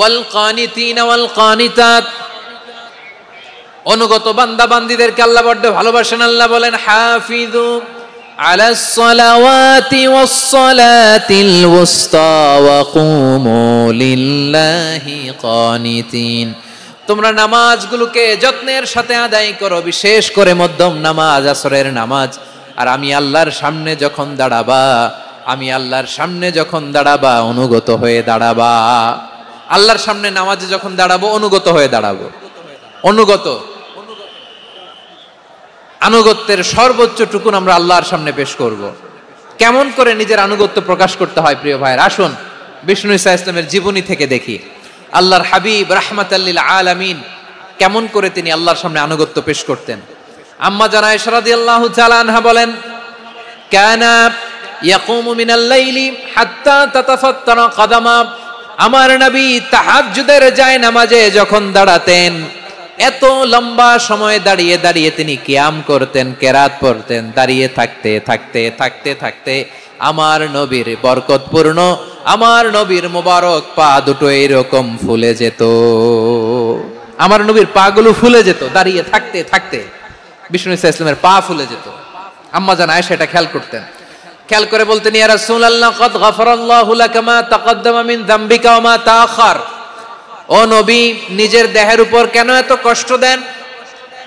ওয়াল কানিতিনা ওয়াল কানিতাত, অনুগত বান্দা বান্দীদেরকে আল্লাহ বড় ভালোবাসেন। আল্লাহ বলেন হাফিযু আলাস সালাওয়াতি ওয়াস সালাতিল উসতা ওয়া কুমু লিল্লাহি কানিতিন, তোমরা নামাজগুলোকে যত্নের সাথে আদায় করো, বিশেষ করে মধ্যম নামাজ, আসরের নামাজ। আর আমি আল্লাহর সামনে যখন দাঁড়াবা অনুগত হয়ে দাঁড়াবা। আল্লাহর সামনে নামাজে যখন দাঁড়াবো অনুগত হয়ে দাঁড়াবো। আনুগত্যের সর্বোচ্চ টুকুন আমরা আল্লাহর সামনে পেশ করব। কেমন করে নিজের আনুগত্য প্রকাশ করতে হয় প্রিয় ভাইয়ের, আসুন বিষ্ণু ঈসা ইসলামের জীবনী থেকে দেখি। আল্লাহর হাবিব রাহমাতাল লিল আলামিন কেমন করে তিনি আল্লাহর সামনে আনুগত্য পেশ করতেন। আম্মা জানা আয়েশা রাদিয়াল্লাহু তাআলা আনহা বলেন, কানা ইয়াকুমু মিনাল লাইলি হাত্তা তাতাফাত্তারা কদামা, আমার নবী তাহাজ্জুদের জায়নামাজে যখন দাঁড়াতেন এত লম্বা সময় দাঁড়িয়ে দাঁড়িয়ে তিনি কিয়াম করতেন, কেরাত পড়তেন। দাঁড়িয়ে থাকতে থাকতে থাকতে থাকতে আমার নবীর বরকতপূর্ণ, আমার নবীর মোবারক পা দুটো এরকম ফুলে যেত। আমার নবীর পা গুলো ফুলে যেত দাঁড়িয়ে থাকতে থাকতে, বিষ্ণু ঈসা ইসলামের পা ফুলে যেত। আম্মা জান আয়েশা এটা খেয়াল করতেন। খেয়াল করে বলতেন, ইয়া রাসূলুল্লাহ কদ গফারাল্লাহু লাকা মা তাকদ্দামা মিন যামবিকা ওয়া মা তাআখার। ও নবী, নিজের দেহের উপর কেন এত কষ্ট দেন?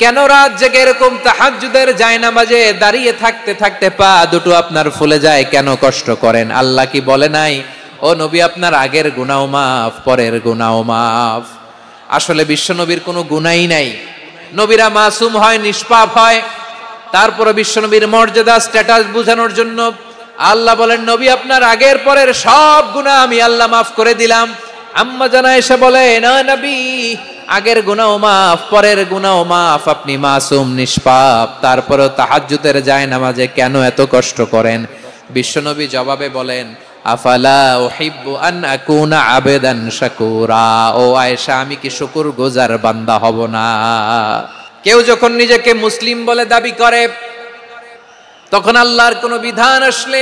কেন রাত জেগে এরকম তাহাজ্জুদের জায়নামাজে দাঁড়িয়ে থাকতে থাকতে পা দুটো আপনার ফুলে যায়, কেন কষ্ট করেন? আল্লাহ কি বলে নাই, ও নবী আপনার আগের গুনাহ মাফ, পরের গুনাহ মাফ? আসলে বিশ্ব নবীর কোনো গুনাহই নাই। নবীরা মাসুম হয়, নিষ্পাপ হয়। তারপরে বিশ্ব নবীর মর্যাদা স্ট্যাটাস বোঝানোর জন্য আল্লাহ বলেন, নবী আপনার আগের পরের সব গুনাহ আমি আল্লাহ মাফ করে দিলাম। আম্মা জানা এসে বলে, না নবী, আগের গুনাহ মাফ, পরের গুনাহ মাফ, আপনি মাসুম নিষ্পাপ, তারপরেও তাহাজ্জুদের জায়নামাজে কেন এত কষ্ট করেন? বিশ্বনবী জবাবে বলেন, আফালা উহিব্বু আন আকুনা আবেদান শাকুরা। ও আয়েশা, আমি কি শুকরগুজার বান্দা হব না? কেউ যখন নিজেকে মুসলিম বলে দাবি করে, তখন আল্লাহর কোনো বিধান আসলে,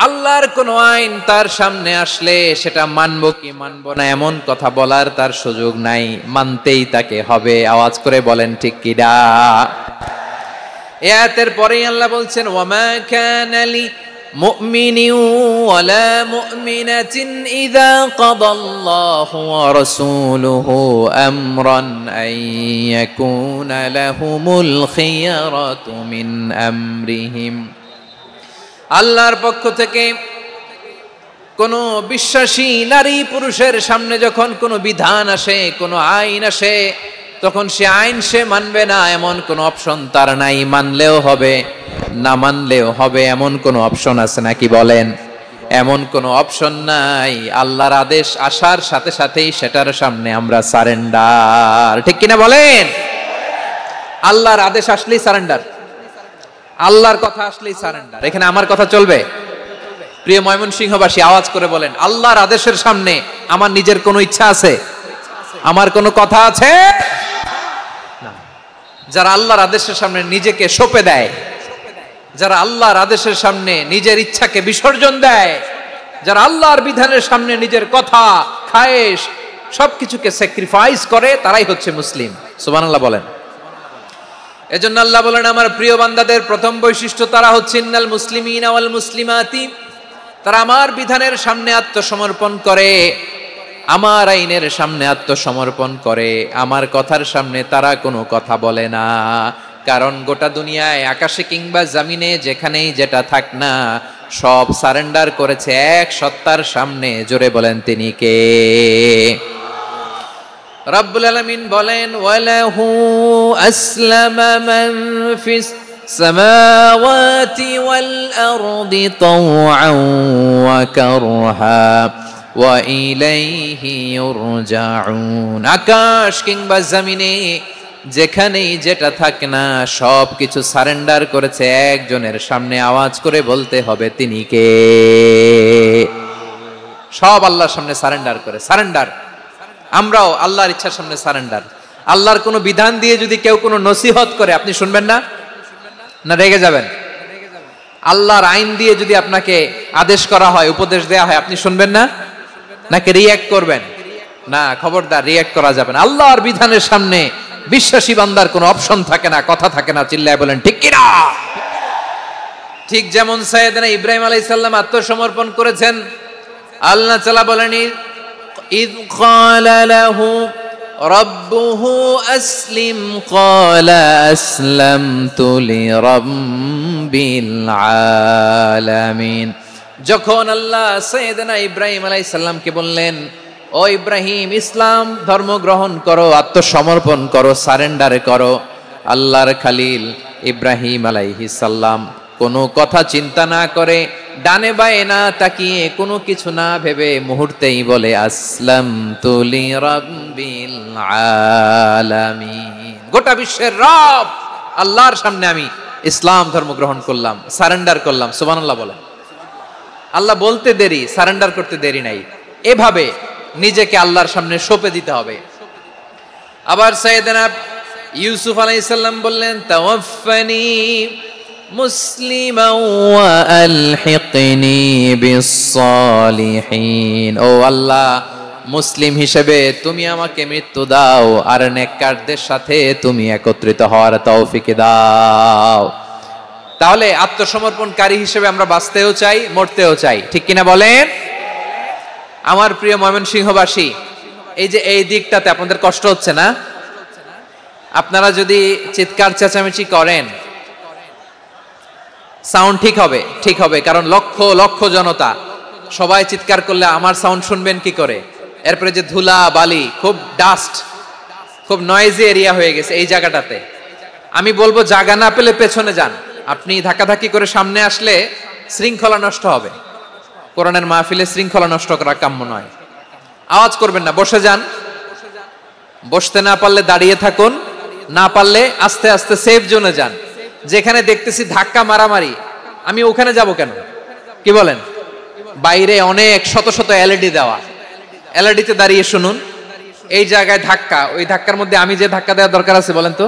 আল্লাহর কোনো আইন তার সামনে আসলে সেটা মানবো কি মানবো না এমন কথা বলার তার সুযোগ নাই, মানতেই তাকে হবে। আওয়াজ করে বলেন ঠিক কিনা? এই আয়াতের পরেই আল্লাহ বলছেন, ওয়ামা কানা লি মুমিনিন ওয়ালা মুমিনাতিন ইযা কাদাল্লাহু ওয়া রাসূলুহু আমরান আন ইয়াকুনা লাহুমুল খিয়ারাতু মিন আমরিহিম। আল্লাহর পক্ষ থেকে কোনো বিশ্বাসী নারী পুরুষের সামনে যখন কোনো বিধান আসে, কোনো আইন আসে, তখন সে আইন সে মানবে না এমন কোনো অপশন তার নাই। মানলেও হবে, না মানলেও হবে, এমন কোনো অপশন আছে নাকি বলেন? এমন কোনো অপশন নাই। আল্লাহর আদেশ আসার সাথে সাথেই সেটার সামনে আমরা সারেন্ডার। ঠিক কিনা বলেন? আল্লাহর আদেশ আসলেই সারেন্ডার, আল্লাহর কথা আসলেই সারেন্ডার। এখানে আমার কথা চলবে? প্রিয় ময়মনসিংহবাসী, আওয়াজ করে বলেন, আল্লাহর আদেশের সামনে আমার নিজের কোনো ইচ্ছা আছে? আমার কোনো কথা আছে? না। যারা আল্লাহর আদেশের সামনে নিজেকে সঁপে দেয়, যারা আল্লাহর আদেশের সামনে নিজের ইচ্ছাকে বিসর্জন দেয়, যারা আল্লাহর বিধানের সামনে নিজের কথা, খায়েশ সবকিছুকে স্যাক্রিফাইস করে, তারাই হচ্ছে মুসলিম। সুবহানাল্লাহ বলেন। এজন্য আল্লাহ বলেন, আমার প্রিয় বান্দাদের প্রথম বৈশিষ্ট্য তারা হচ্ছে ইন্নাল মুসলিমিনা ওয়াল মুসলিমাতি, তারা আমার বিধানের সামনে আত্মসমর্পণ করে, আমার আইনের সামনে আত্মসমর্পণ করে, আমার কথার সামনে তারা কোনো কথা বলে না। কারণ গোটা দুনিয়ায় আকাশে কিংবা জমিনে যেখানেই যেটা থাক না, সব সারেন্ডার করেছে এক সত্তার সামনে। জোরে বলেন, তিনি কে? রব্বুল আলামিন বলেন, ওয়ালাহু আসলামা মান ফিস সামাওয়াতি ওয়াল আরদি তাওআন ওয়া কারহা ওয়া ইলাইহি ইউরজাউন। আকাশ কিংবা জমিনে যেখানেই যেটা থাকে না, সব কিছু সারেন্ডার করেছে একজনের সামনে। আওয়াজ করে বলতে হবে, তিনি কে? সব আল্লাহর সামনে সারেন্ডার করে। সারেন্ডার। আমরাও আল্লাহর ইচ্ছার সামনে সারেন্ডার। আল্লাহর কোনো বিধান দিয়ে যদি কেউ কোনো নসিহত করে, আপনি শুনবেন না? না রেগে যাবেন? আল্লাহর আইন দিয়ে যদি আপনাকে আদেশ করা হয়, উপদেশ দেয়া হয়, আপনি শুনবেন না? নাকি রিঅ্যাক্ট করবেন? না, খবরদার, রিঅ্যাক্ট করা যাবে না। আল্লাহর বিধানের সামনে বিশ্বাসী বান্দার কোনো অপশন থাকে না, কথা থাকে না। চিল্লায় বলেন ঠিক কিনা? ঠিক যেমন সাইয়েদনা ইব্রাহিম আলাইহিস সালাম আত্মসমর্পণ করেছেন। আল্লাহ তাআলা বলেন, ইয ক্বালা লাহু রাব্বুহু আসলিম ক্বালা আসলামতু লিরাব্বিল আলামিন। যখন আল্লাহ সাইয়েদনা ইব্রাহিম আলাইহিস সালামকে বললেন, ও ইব্রাহিম, ইসলাম ধর্ম গ্রহণ করো, আত্মসমর্পণ করো, সারেন্ডার করো, আল্লাহর খালিল ইব্রাহিম আলাইহিস সালাম কোনো কথা চিন্তা না করে, ডানে বায়ে না তাকিয়ে, কোনো কিছু না ভেবে মুহূর্তেই বলে আসলামতু লিরাব্বিল আলামিন। গোটা বিশ্বের রব আল্লাহর সামনে আমি ইসলাম ধর্ম গ্রহণ করলাম, সারেন্ডার করলাম। সুবহানাল্লাহ বলে। আল্লাহ বলতে দেরি, সারেন্ডার করতে দেরি নাই। এভাবে নিজেকে আল্লাহর সামনে সঁপে দিতে হবে। আবার সাইয়েদনা ইউসুফ আলাইহিস সালাম বললেন, তাওয়াফফানি মুসলিমান ওয়া আলহিকনি বিস-সালিহিন। ও আল্লাহ, মুসলিম হিসেবে তুমি আমাকে মৃত্যু দাও, আর নেককারদের সাথে তুমি একত্রিত হওয়ার তৌফিক দাও। তাহলে আত্মসমর্পণকারী হিসেবে আমরা বাঁচতেও চাই, মরতেও চাই। ঠিক কিনা বলেন? আমার প্রিয় ময়মনসিংহবাসী, এই যে এই দিকটাতে আপনাদের কষ্ট হচ্ছে না? আপনারা যদি চিৎকার চেঁচামেচি করেন, সাউন্ড ঠিক হবে, ঠিক হবে, কারণ লক্ষ লক্ষ জনতা, সবাই চিৎকার করলে আমার সাউন্ড শুনবেন কি করে? এরপরে যে ধুলা বালি, খুব ডাস্ট, খুব নয়েজি এরিয়া হয়ে গেছে এই জায়গাটাতে। আমি বলবো জায়গা না পেলে পেছনে যান। আপনি ধাক্কাধাক্কি করে সামনে আসলে শৃঙ্খলা নষ্ট হবে। কোরআনের মাহফিলে শৃঙ্খলা নষ্ট করা কাম্য নয়। আওয়াজ করবেন না, বসে যান। বসতে না পারলে দাঁড়িয়ে থাকুন, না পারলে আস্তে আস্তে সেফ জোনে যান। যেখানে দেখতেছি ধাক্কা মারামারি, আমি ওখানে যাব কেন? কি বলেন? বাইরে অনেক শত শত এলইডি দেওয়া, এলইডিতে দাঁড়িয়ে শুনুন। এই জায়গায় ধাক্কা, ওই ধাক্কার মধ্যে আমি যে ধাক্কা দেওয়ার দরকার আছে বলেন তো?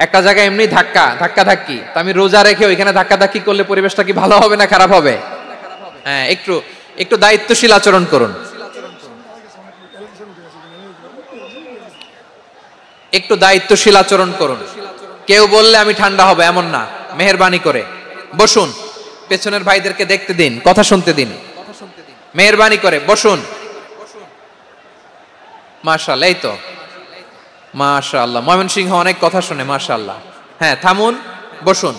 একটা জায়গায় এমনি ধাক্কা ধাক্কি, তা আমি রোজা রেখে ওইখানে ধাক্কি করলে পরিবেশটা কি ভালো হবে না খারাপ হবে? হ্যাঁ, একটু একটু দায়িত্বশীল আচরণ করুন, একটু দায়িত্বশীল আচরণ করুন। কেউ বললে আমি ঠান্ডা হবে এমন না, মেহেরবানি করে বসুন। পেছনের ভাইদেরকে দেখতে দিন, কথা শুনতে দিন, মেহেরবানি করে বসুন। মাশাআল্লাহ, এই তো মাশাআল্লাহ, ময়মনসিংহ অনেক কথা শুনে, মাশাআল্লাহ। হ্যাঁ, থামুন, বসুন।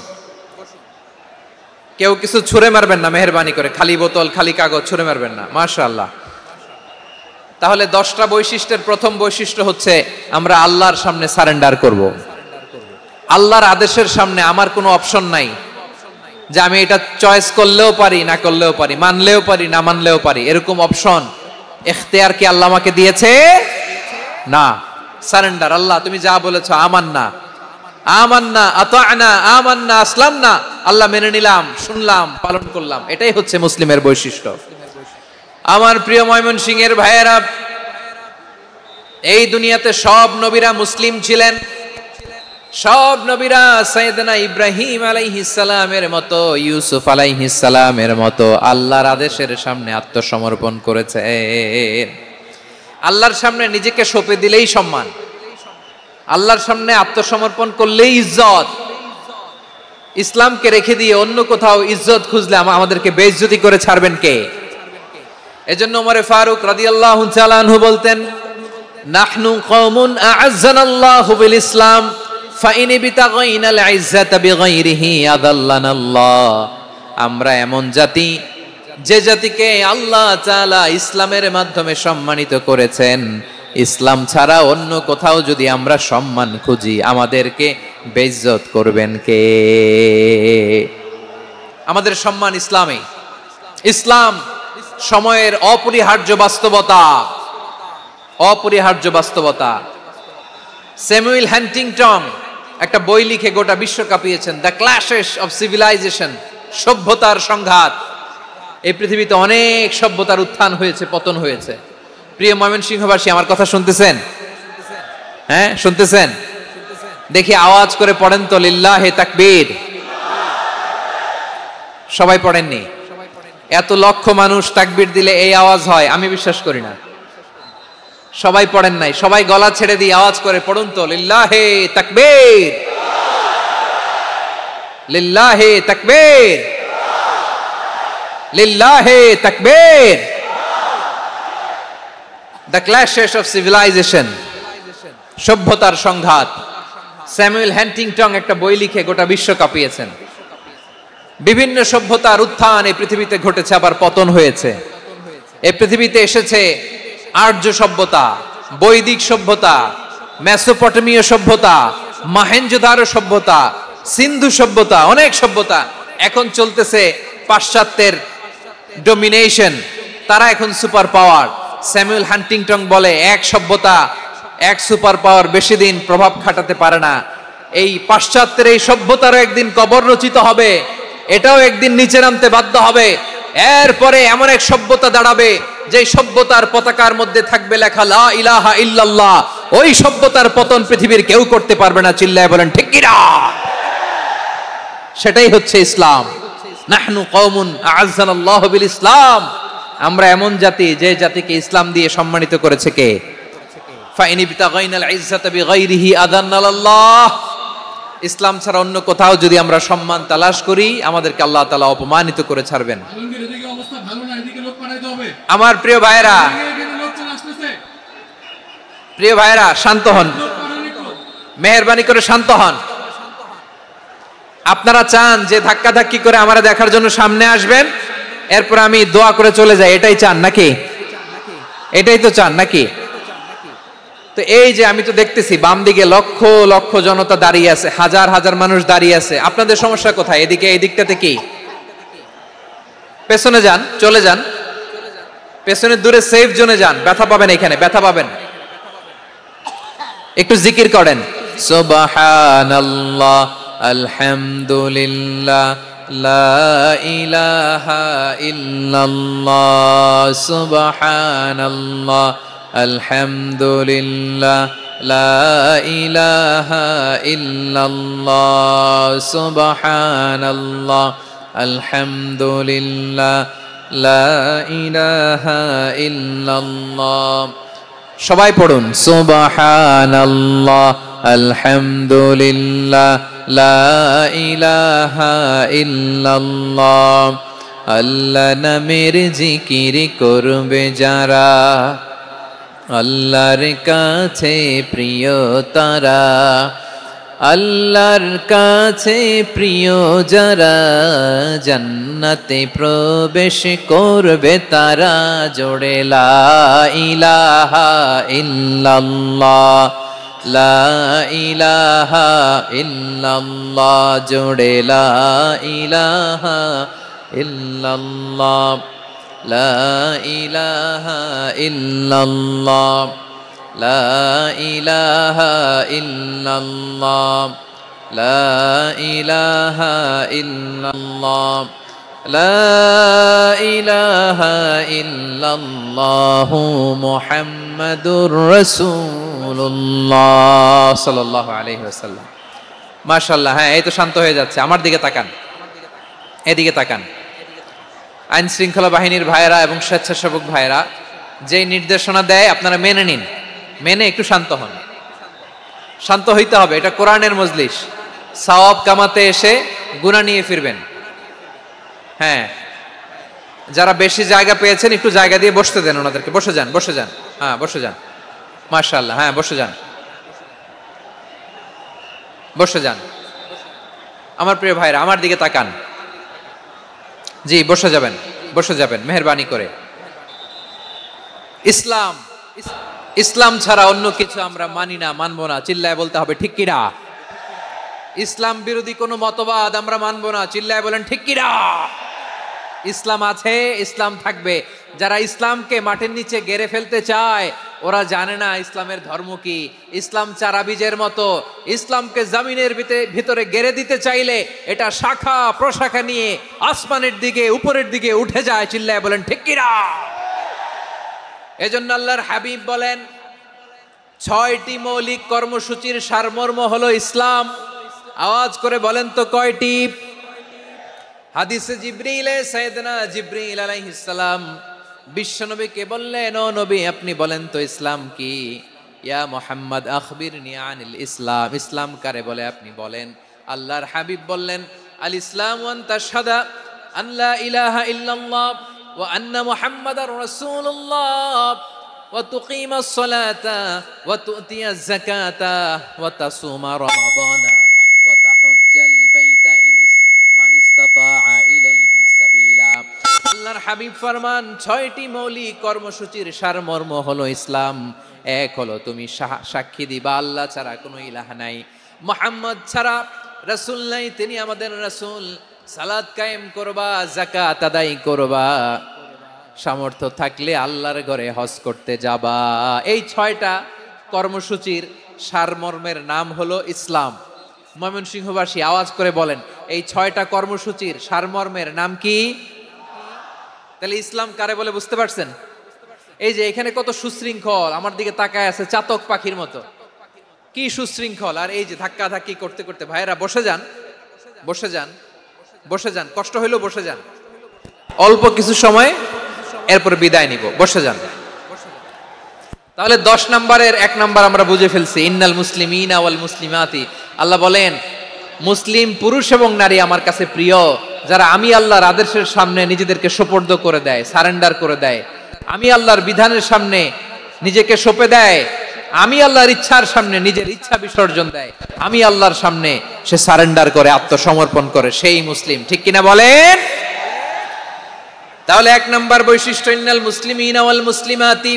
কেউ কিছু ছুঁড়ে মারবেন না, মেহেরবানি করে। খালি বোতল, খালি কাগজ ছুঁড়ে মারবেন না, মাশাআল্লাহ। তাহলে 10টা বৈশিষ্ট্যের প্রথম বৈশিষ্ট্য হচ্ছে আমরা আল্লাহর সামনে সারেন্ডার করব। আল্লাহর আদেশের সামনে আমার কোনো অপশন নাই যে আমি এটা চয়েস করলেও পারি, না করলেও পারি, মানলেও পারি, না মানলেও পারি, এরকম অপশন ইখতিয়ার কি আল্লাহ আমাকে দিয়েছে? না। সারেন্ডার। আল্লাহ তুমি যা বলেছো, আমান্না আমান্না আতা'না আমান্না আসলামনা, আল্লাহ মেনে নিলাম, শুনলাম, পালন করলাম। এটাই হচ্ছে মুসলিমের বৈশিষ্ট্য। আমার প্রিয় ময়মনসিংহের ভাইয়েরা, এই দুনিয়াতে সব নবীরা মুসলিম ছিলেন। সব নবীরা সাইয়েদনা ইব্রাহিম আলাইহিস সালামের মতো, ইউসুফ আলাইহিস সালামের মতো আল্লাহর আদেশের সামনে আত্মসমর্পণ করেছে। আল্লাহর সামনে নিজেকে সঁপে দিলেই সম্মান, আল্লাহর সামনে আত্মসমর্পণ করলেই ইজ্জত। ইসলামকে রেখে দিয়ে অন্য কোথাও ইজ্জত খুঁজলে আমাদেরকে বেইজ্জতি করে ছাড়বেন কে? এজন্য ওমর ফারুক রাদিয়াল্লাহু তাআলা আনহু বলতেন, নাহনু কওমুন আ'আজ্জানাল্লাহু বিল ইসলাম ফাইন বিতাগাইনাল ইজ্জাতা বিগাইরিহি আযাল্লানাল্লাহ। আমরা এমন জাতি, যে জাতিকে আল্লাহ তাআলা ইসলামের মাধ্যমে সম্মানিত করেছেন। ইসলাম ছাড়া অন্য কোথাও যদি আমরা সম্মান খুঁজি, আমাদেরকে বেইজ্জত করবেন কে? আমাদের সম্মান ইসলামে। ইসলাম সময়ের অপরিহার্য বাস্তবতা, অপরিহার্য বাস্তবতা। স্যামুয়েল হান্টিংটন একটা বই লিখে গোটা বিশ্ব কাঁপিয়েছেন, দ্য ক্ল্যাশেস অফ সিভিলাইজেশন, সভ্যতার সংঘাত। এই পৃথিবীতে অনেক সভ্যতার উত্থান হয়েছে, পতন হয়েছে। প্রিয় ময়মনসিংহবাসী, আমার কথা শুনতেছেন? হ্যাঁ, শুনতেছেন? দেখি আওয়াজ করে পড়েন তো, লিল্লাহে তাকবীর। সবাই পড়েননি? এত লক্ষ মানুষ তাকবীর দিলে এই আওয়াজ হয়? আমি বিশ্বাস করি না। সবাই পড়েন নাই, সবাই গলা ছেড়ে দিয়ে আওয়াজ করে পড়ুন তো, লিল্লাহে তাকবীর, লিল্লাহে তাকবীর, লিল্লাহে তাকবীর। দ্য ক্ল্যাশেস অফ সিভিলাইজেশন, সভ্যতার সংঘাত। স্যামুয়েল হ্যান্টিংটন একটা বই লিখে গোটা বিশ্ব কাঁপিয়েছেন। বিভিন্ন সভ্যতার উত্থান এই পৃথিবীতে ঘটেছে, আবার পতন হয়েছে। এই পৃথিবীতে এসেছে আর্য সভ্যতা, বৈদিক সভ্যতা, মেসোপটেমীয় সভ্যতা, মহেঞ্জোদারো সভ্যতা, সিন্ধু সভ্যতা, অনেক সভ্যতা। এখন চলতেছে পাশ্চাত্যের ডমিনেশন, তারা এখন সুপার পাওয়ার। স্যামুয়েল হান্টিংটন বলে এক সভ্যতা, এক সুপার পাওয়ার বেশি দিন প্রভাব খাটাতে পারে না। এই পাশ্চাত্যের এই সভ্যতারও একদিন কবর রচিত হবে, এটাও একদিন নিচে নামতে বাধ্য হবে। এরপরে এমন এক সভ্যতা দাঁড়াবে যে সভ্যতার পতাকার মধ্যে থাকবে লেখা লা ইলাহা ইল্লাল্লাহ। ওই সভ্যতার পতন পৃথিবীর কেউ করতে পারবে না, চিল্লায় বলেন ঠিক কি না? সেটাই হচ্ছে ইসলাম। নাহনু কওমুন আ'আজ্জানাল্লাহু বিল ইসলাম, আমরা এমন জাতি যে জাতিকে ইসলাম দিয়ে সম্মানিত করেছে কে? ফাইন ইবতাগাইনাল ইজ্জাতা বিগাইরিহি আযান্নাল্লাহ, ইসলাম ছাড়া অন্য কোথাও যদি আমরা সম্মান তালাশ করি, আমাদেরকে আল্লাহ তাআলা অপমানিত করে ছাড়বেন। আমার প্রিয় ভাইরা, প্রিয় ভাইরা শান্ত হন, মেহেরবানি করে শান্ত হন। আপনারা চান যে ধাক্কাধাক্কি করে আমারা দেখার জন্য সামনে আসবেন, এরপর আমি দোয়া করে চলে যাই, এটাই চান নাকি? এটাই তো চান নাকি? তো এই যে আমি তো দেখতেছি বাম দিকে লক্ষ লক্ষ জনতা দাঁড়িয়ে আছে, হাজার হাজার মানুষ দাঁড়িয়ে আছে। আপনাদের সমস্যা কোথায়? এদিকে, এই দিকটাতে কি? পেছনে যান, চলে যান, পেছনে দূরে সেফ জোনে যান, ব্যথা পাবেন, এখানে ব্যথা পাবেন। একটু জিকির করেন, সুবহানাল্লাহ, আলহামদুলিল্লাহ, লা ইলাহা ইল্লাল্লাহ, সুবহানাল্লাহ, আলহামদুলিল্লাহ, লা ইলাহা ইল্লাল্লাহ, সুবহানাল্লাহ, আলহামদুলিল্লাহ, লা ইলাহা ইল্লাল্লাহ। সবাই পড়ুন, সুবহানাল্লাহ, আলহামদুলিল্লাহ, লা ইলাহা ইল্লাল্লাহ। আল্লাহ নামের জিকির করবে যারা, আল্লাহর কাছে প্রিয় তারা, আল্লাহর কাছে প্রিয় যারা, জান্নাতে প্রবেশ করবে তারা। জোড়ে লা ইলাহা ইল্লাল্লাহ, লা ইলাহা ইল্লাল্লাহ, জোড়ে লা ইলাহা ইল্লাল্লাহ, লা ইলাহা ইল্লাল্লাহ, লা ইলাহা ইল্লাল্লাহ, লা ইলাহা ইল্লাল্লাহ, লা ইলাহা ইল্লাল্লাহু মুহাম্মাদুর রাসূলুল্লাহ সাল্লাল্লাহু আলাইহি ওয়াসাল্লাম। মাশাআল্লাহ। হ্যাঁ, এই তো শান্ত হয়ে যাচ্ছে। আমার দিকে তাকান, এদিকে তাকান। আইন শৃঙ্খলা বাহিনীর ভাইয়েরা এবং স্বেচ্ছাসেবক ভাইয়েরা যেই নির্দেশনা দেয় আপনারা মেনে নিন, মেনে একটু শান্ত হন। শান্ত হইতে হবে, এটা কোরআনের মজলিস। সওয়াব কামাতে এসে গুনাহ নিয়ে ফিরবেন। হ্যাঁ, যারা বেশি জায়গা পেয়েছেন একটু জায়গা দিয়ে বসতে দেন ওনাদেরকে। বসে যান, বসে যান। হ্যাঁ, বসে যান। মাশাআল্লাহ। হ্যাঁ, বসে যান, বসে যান। আমার প্রিয় ভাইরা, আমার দিকে তাকান। জি, বসে যাবেন, বসে যাবেন মেহেরবানি করে। ইসলাম, ইসলাম ছাড়া অন্য কিছু আমরা মানি না, মানবো না। চিল্লায় বলতে হবে ঠিক কিনা? ইসলাম বিরোধী কোনো মতবাদ আমরা মানবো না। চিল্লায় বলেন ঠিক কিনা? ইসলাম আছে, ইসলাম থাকবে। যারা ইসলামকে মাটির নিচে গেড়ে ফেলতে চায়, ওরা জানে না ইসলামের ধর্ম কি। ইসলাম চারা বীজের মতো, ইসলামকে জমিনের ভিতরে গেড়ে দিতে চাইলে এটা শাখা প্রশাখা নিয়ে আসমানের দিকে, উপরের দিকে উঠে যায়। চিল্লায় বলেন ঠিক কিনা? এজন্য আল্লাহর হাবিব বলেন, 6টি মৌলিক কর্মসূচির সারমর্ম হলো ইসলাম। আওয়াজ করে বলেন তো কয়টি? হাদিসে জিবরিলে সাইয়েদনা জিবরিল আলাইহিস সালাম বিশ্বনবীকে বললেন, ও নবী আপনি বলেন তো ইসলাম কি? ইয়া মুহাম্মদ আখবিরনি আনিল ইসলাম, ইসলাম কারে বলে আপনি বলেন। আল্লাহর হাবিব বললেন, আল ইসলাম ওয়া তাশহাদা আন লা ইলাহা ইল্লাল্লাহ ওয়া আন্না মুহাম্মাদার রাসূলুল্লাহ ওয়া তুকিমাস সালাতা ওয়া তুতিয়াজ যাকাতা ওয়া তাসুমা রমাদানা ওয়া তাহুজ্জাল বাইতা মান ইসতাতাআ ইলাইহি সাবিলা। আল্লাহর হাবিব ফরমান, 6টি মৌলিক কর্মসূচির সারমর্ম হলো ইসলাম। এক হলো তুমি সাক্ষী দিবা আল্লাহ ছাড়া কোনো ইলাহ নাই, মুহাম্মদ ছাড়া রাসূল নাই, তিনি আমাদের রাসূল। সালাত কায়েম করবা, যাকাত আদায় করবা, সামর্থ্য থাকলে আল্লাহর ঘরে হজ করতে যাবা। এই 6টা কর্মসূচির সারমর্মের নাম হলো ইসলাম। ময়মনসিংহবাসী আওয়াজ করে বলেন, এই 6টা কর্মসূচির সারমর্মের নাম কি? তাহলে ইসলাম কারে বলে বুঝতে পারছেন? এই যে এখানে কত সুশৃঙ্খল, আমার দিকে তাকায় আছে চাতক পাখির মতো, কি সুশৃঙ্খল। আর এই যে ধাক্কা ধাক্কি করতে করতে, ভাইরা বসে যান, বসে যান, বসে যান, কষ্ট হইলো বসে যান, অল্প কিছু সময় এরপর বিদায় নিব, বসে যান। তাহলে 10 নম্বরের 1 নম্বর আমরা বুঝে ফেলছি, ইন্নাল মুসলিমিনা ওয়াল মুসলিমাতি। আল্লাহ বলেন, মুসলিম পুরুষ এবং নারী আমার কাছে প্রিয়, যারা আমি আল্লাহর আদেশের সামনে নিজেদেরকে সোপর্দ করে দেয়, সারেন্ডার করে দেয়, আমি আল্লাহর বিধানের সামনে নিজেকে সঁপে দেয়, আমি আল্লাহর ইচ্ছার সামনে নিজের ইচ্ছা বিসর্জন দেয়, আমি আল্লাহর সামনে সে সারেন্ডার করে, আত্মসমর্পণ করে, সেই মুসলিম। ঠিক কিনা বলেন? তাহলে 1 নম্বর বৈশিষ্ট্য ইন্নাল মুসলিমিনা ওয়াল মুসলিমাতি।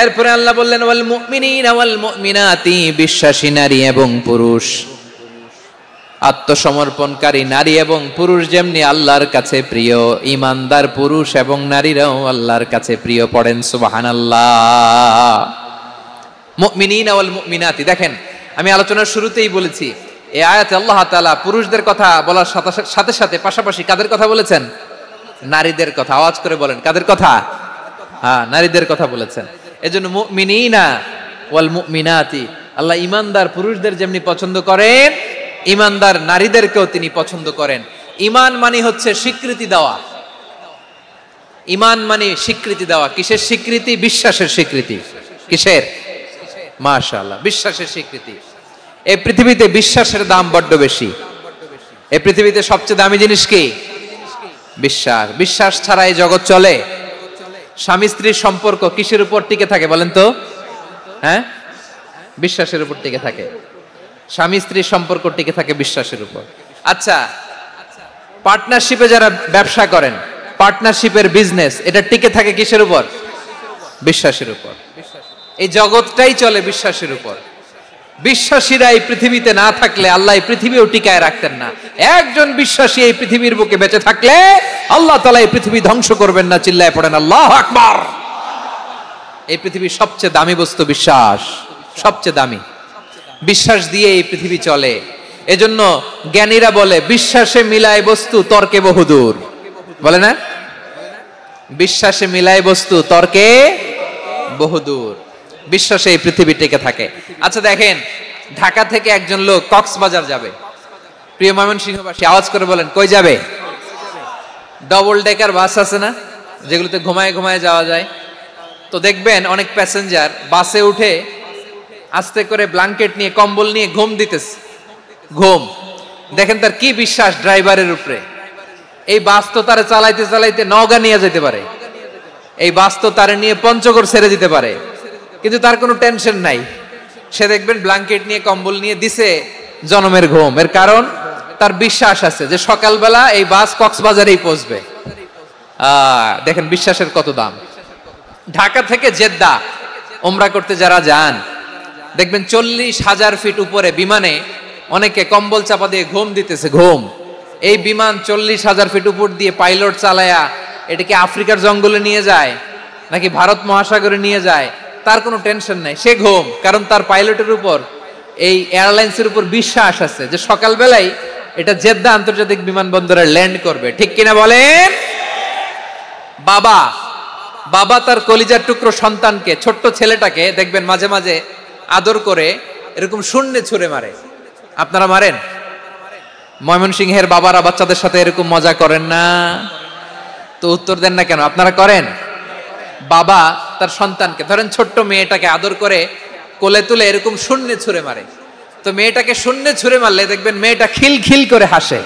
এরপরে আল্লাহ বললেন ওয়াল মুমিনিনা ওয়াল মুমিনাতি, বিশ্বাসী নারী এবং পুরুষ, আত্মসমর্পণকারী নারী এবং পুরুষ যেমনি আল্লাহর কাছে প্রিয়, ঈমানদার পুরুষ এবং নারীরাও আল্লাহর কাছে প্রিয়। পড়েন সুবহানাল্লাহ। মুমিনিনা ওয়াল মুমিনাতি, দেখেন আমি আলোচনার শুরুতেই বলেছি, এই আয়াতে আল্লাহ তাআলা পুরুষদের কথা বলার সাথে সাথে পাশাপাশি কাদের কথা বলেছেন? নারীদের কথা। আওয়াজ করে বলেন, কাদের কথা? হ্যাঁ, নারীদের কথা বলেছেন। এজন্য মুমিনিনা ওয়াল মুমিনাতি, আল্লাহ ঈমানদার পুরুষদের যেমনি পছন্দ করেন, ঈমানদার নারীদেরকেও তিনি পছন্দ করেন। ঈমান মানে হচ্ছে স্বীকৃতি দেওয়া। ঈমান মানে স্বীকৃতি দেওয়া। কিসের স্বীকৃতি? বিশ্বাসের স্বীকৃতি। কিসের? মাশাআল্লাহ, বিশ্বাসের স্বীকৃতি। এই পৃথিবীতে বিশ্বাসের দাম বড্ড বেশি। এই পৃথিবীতে সবচেয়ে দামি জিনিস কি? বিশ্বাস। বিশ্বাস ছাড়া এই জগৎ চলে? স্বামী স্ত্রীর সম্পর্ক কিসের উপর টিকে থাকে বলেন তো? হ্যাঁ, বিশ্বাসের উপর টিকে থাকে। স্বামী স্ত্রীর সম্পর্ক টিকে থাকে বিশ্বাসের উপর। আচ্ছা, পার্টনারশিপে যারা ব্যবসা করেন, পার্টনারশিপের বিজনেস, এটা টিকে থাকে কিসের উপর? বিশ্বাসের উপর। এই জগৎটাই চলে বিশ্বাসের উপর। বিশ্বাসীরা এই পৃথিবীতে না থাকলে আল্লাহ এই পৃথিবীও টিকায় রাখতেন না। একজন বিশ্বাসী এই পৃথিবীর বুকে বেঁচে থাকলে আল্লাহ তাআলা এই পৃথিবী ধ্বংস করবেন না। চিল্লায় পড়েন আল্লাহু আকবার। এই পৃথিবীর সবচেয়ে দামি বস্তু বিশ্বাস, সবচেয়ে দামি। বিশ্বাস দিয়ে এই পৃথিবী চলে। এজন্য জ্ঞানীরা বলে, বিশ্বাসে মিলায় বস্তু তর্কে বহুদূর। বলে না? বিশ্বাসে মিলায় বস্তু তর্কে বহুদূর। বিশ্বাসে এই পৃথিবী টিকে থাকে। আচ্ছা দেখেন, ঢাকা থেকে একজন লোক কক্সবাজার যাবে। প্রিয় ময়মনসিংহবাসী আওয়াজ করে বলেন, কই যাবে? ডবল ডেকার বাস আছে না, যেগুলোতে ঘুমায় ঘুমায় যাওয়া যায়। তো দেখবেন অনেক প্যাসেঞ্জার বাসে উঠে আস্তে করে ব্ল্যাঙ্কেট নিয়ে, কম্বল নিয়ে ঘুম দিতেছে। ঘুম দেখেন তার কি বিশ্বাস ড্রাইভারের উপরে। এই বাস তো তারে চালাইতে চালাইতে নওগাঁ নিয়ে যেতে পারে, এই বাস তো তারে নিয়ে পঞ্চগড় ছেড়ে দিতে পারে, কিন্তু তার কোনো টেনশন নাই। সে দেখবেন ব্ল্যাঙ্কেট নিয়ে, কম্বল নিয়ে দিছে জনমের ঘুম। এর কারণ তার বিশ্বাস আছে যে সকালবেলা এই বাস কক্সবাজারেই পৌঁছবে। দেখেন বিশ্বাসের কত দাম। ঢাকা থেকে জেদ্দা উমরা করতে যারা যান, দেখবেন 40,000 ফিট উপরে বিমানে অনেকে কম্বল চাপা দিয়ে ঘুম দিতেছে। ঘুম। এই বিমান 40,000 ফিট উপর দিয়ে পাইলট চালায়া এটাকে আফ্রিকার জঙ্গলে নিয়ে যায় নাকি ভারত মহাসাগরে নিয়ে যায়, তার কোনো টেনশন নাই। সে ঘুম, কারণ তার পাইলটের উপর, এই এয়ারলাইন্সের উপর বিশ্বাস আছে যে সকালবেলায় এটা জেদ্দা আন্তর্জাতিক বিমানবন্দরে ল্যান্ড করবে। ঠিক কিনা বলেন? বাবা বাবা তার কলিজার টুকরো সন্তানকে, ছোট্ট ছেলেটাকে দেখবেন মাঝে মাঝে আদর করে এরকম শূন্যে ছুঁড়ে মারে। আপনারা মারেন? ময়মনসিংহের বাবারা বাচ্চাদের সাথে এরকম মজা করেন না? তো উত্তর দেন না কেন? আপনারা করেন? বাবা তার সন্তানকে, ধরেন ছোট্ট মেয়েটাকে আদর করে কোলে তুলে এরকম শূন্যে ছুঁড়ে মারে, তো মেয়েটাকে শূন্যে ছুঁড়ে মারলে দেখবেন মেয়েটা খিলখিল করে হাসে,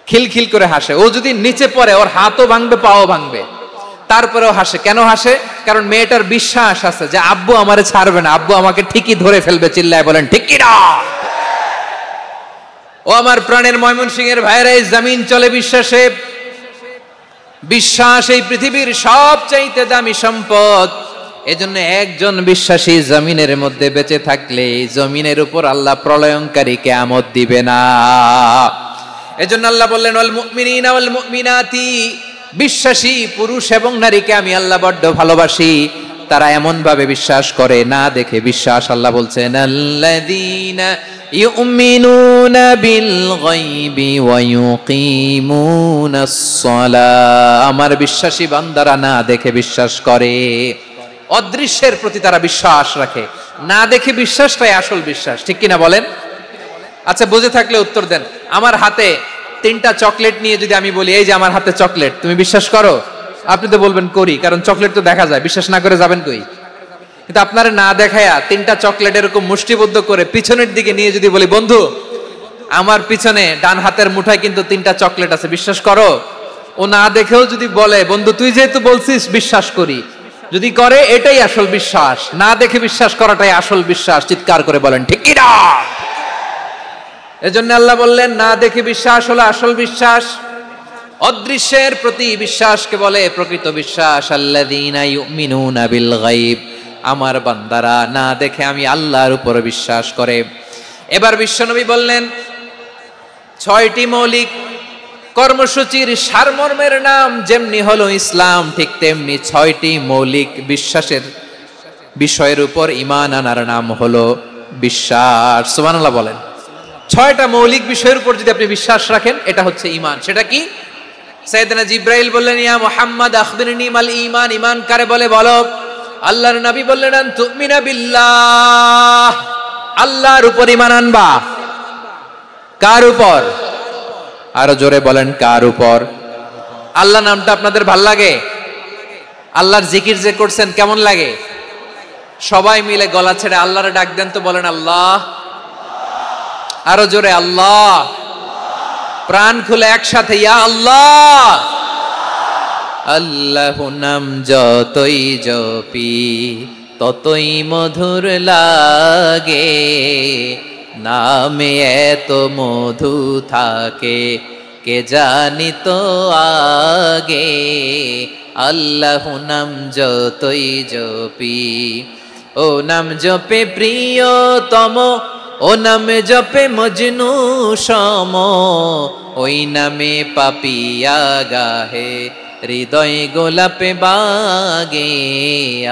খিলখিল করে হাসে। ও যদি নিচে পড়ে ওর হাতও ভাঙবে, পাও ভাঙবে, তারপরেও হাসে। কেন হাসে? কারণ মেয়েটার বিশ্বাস আছে যে আব্বু আমারে ছাড়বে না, আব্বু আমাকে ঠিকই ধরে ফেলবে। চিল্লায় বলেন ঠিক কি না? ও আমার প্রাণের ময়মনসিংহের ভাইরা, এই জমিন চলে বিশ্বাসে। বিশ্বাস এই পৃথিবীর সবচাইতে দামি সম্পদ। এজন্য একজন বিশ্বাসী জমিনের মধ্যে বেঁচে থাকলে জমিনের উপর আল্লাহ প্রলয়ঙ্কারী কিয়ামত দিবে না। এজন্য আল্লাহ বললেন ওয়াল মুমিনিনা ওয়াল মুমিনাতি, বিশ্বাসী পুরুষ এবং নারীকে আমি আল্লাহ বড্ড ভালোবাসি। তারা এমন ভাবে বিশ্বাস করে, না দেখে বিশ্বাস। আল্লাহ বলছেন আল্লাযীনা ইউমিনুনা বিল গায়বি ওয়া ইউকিমুনাস সালাহ, আমার বিশ্বাসী বান্দারা না দেখে বিশ্বাস করে। অদৃশ্যের প্রতি তারা বিশ্বাস রাখে, না দেখে বিশ্বাসটাই আসল বিশ্বাস। ঠিক কিনা বলেন? আচ্ছা, বুঝে থাকলে উত্তর দেন। আমার হাতে 3টা চকলেট নিয়ে যদি আমি বলি এই যে আমার হাতে চকলেট, তুমি বিশ্বাস করো? আপনি তো বলবেন করি, কারণ চকলেট তো দেখা যায়। বিশ্বাস না করে যাবেন কই? কিন্তু আপনারা না দেখায়া 3টা চকলেট এরকম মুষ্টিবদ্ধ করে পিছনের দিকে নিয়ে যদি বলি বন্ধু আমার পিছনে ডান হাতের মুঠায় কিন্তু 3টা চকলেট আছে, বিশ্বাস করো? ও না দেখেও যদি বলে বন্ধু তুই যেহেতু বলছিস বিশ্বাস করি, যদি করে এটাই আসল বিশ্বাস। না দেখে বিশ্বাস করাটাই আসল বিশ্বাস। চিৎকার করে বলেন ঠিক কি না? এজন্য আল্লাহ বললেন না দেখে বিশ্বাস হলো আসল বিশ্বাস। অদৃশ্যের প্রতি বিশ্বাসকে বলে প্রকৃত বিশ্বাস। আল্লাযীনা ইউমিনুনা বিল গায়ব, আমার বান্দারা না দেখে আমি আল্লাহর উপর বিশ্বাস করে। এবার বিশ্বনবী বললেন 6টি মৌলিক কর্মসূচির সারমর্মের নাম যেমনি হলো ইসলাম, ঠিক তেমনি 6টি মৌলিক বিশ্বাসের বিষয়ের উপর ঈমান আনার নাম হলো বিশ্বাস। সুবহানাল্লাহ বলেন। 6টা মৌলিক বিষয়ের উপর যদি আপনি বিশ্বাস রাখেন এটা হচ্ছে ঈমান। সেটা কি? সাইয়েদনা জিবরাইল বললেন ইয়া মুহাম্মদ আখবিরনি মাল ঈমান, ঈমান কারে বলে বলো। আল্লাহর নবী বললেন আন তুমিনা বিল্লাহ, আল্লাহর উপর ঈমান আনবা। কার উপর? আরো জোরে বলেন কার উপর? আল্লাহ নামটা আপনাদের ভাল লাগে? আল্লাহর জিকির যে করছেন কেমন লাগে? সবাই মিলে গলা ছেড়ে আল্লাহরে ডাক দেন তো, বলেন আল্লাহ। আরো জোরে আল্লাহ। প্রাণ খুলে একসাথে ইয়া আল্লাহ। আল্লাহ নাম যতই জপি ততই মধুর লাগে, নামে এত মধু থাকে কে জানি তো আগে। আল্লাহ নাম যতই জপি, ও নাম জপে প্রিয়তম, ও নামে জপে মজনু সম, ওই নামে পাপিয়া গাহে হৃদয় গোলাপে বাগে।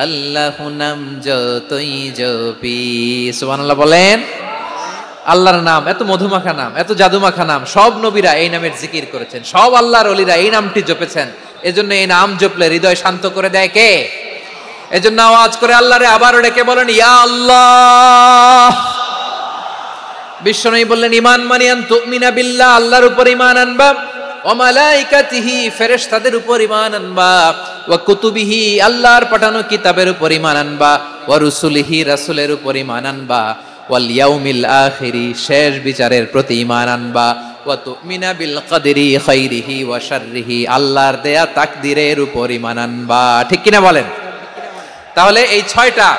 আল্লাহ নাম যতই জপি। সুবহানাল্লাহ বলেন। আল্লাহর নাম এত মধুমাখা নাম, এত জাদুমাখা নাম। সব নবীরা এই নামের জিকির করেছেন, সব আল্লাহর ওলিরা এই নামটি জপেছেন। এজন্য এই নাম জপলে হৃদয় শান্ত করে দেয় কে? এজন্য আওয়াজ করে আল্লাহরে আবারও ডেকে বলেন ইয়া আল্লাহ। বিশ্বনবী বললেন ঈমান মানে আন তুমিনা বিল্লাহ, আল্লাহর উপর ঈমান আনবা, ওয়া মালাইকাতিহি ফেরেশতাদের উপর ঈমান আনবা, ওয়া কুতুবিহি আল্লাহর পাঠানো কিতাবের উপর ঈমান আনবা, ওয়া রুসুলিহি রাসূলের উপর ঈমান আনবা, ওয়াল ইয়াউমিল আখিরি শেষ বিচারের প্রতি ঈমান আনবা, ওয়া তুমিনা বিল কদরি খাইরিহি ওয়া শাররিহি আল্লাহর দেয়া তাকদীরের উপর ঈমান আনবা। ঠিক কিনা বলেন? তাহলে এই 6টা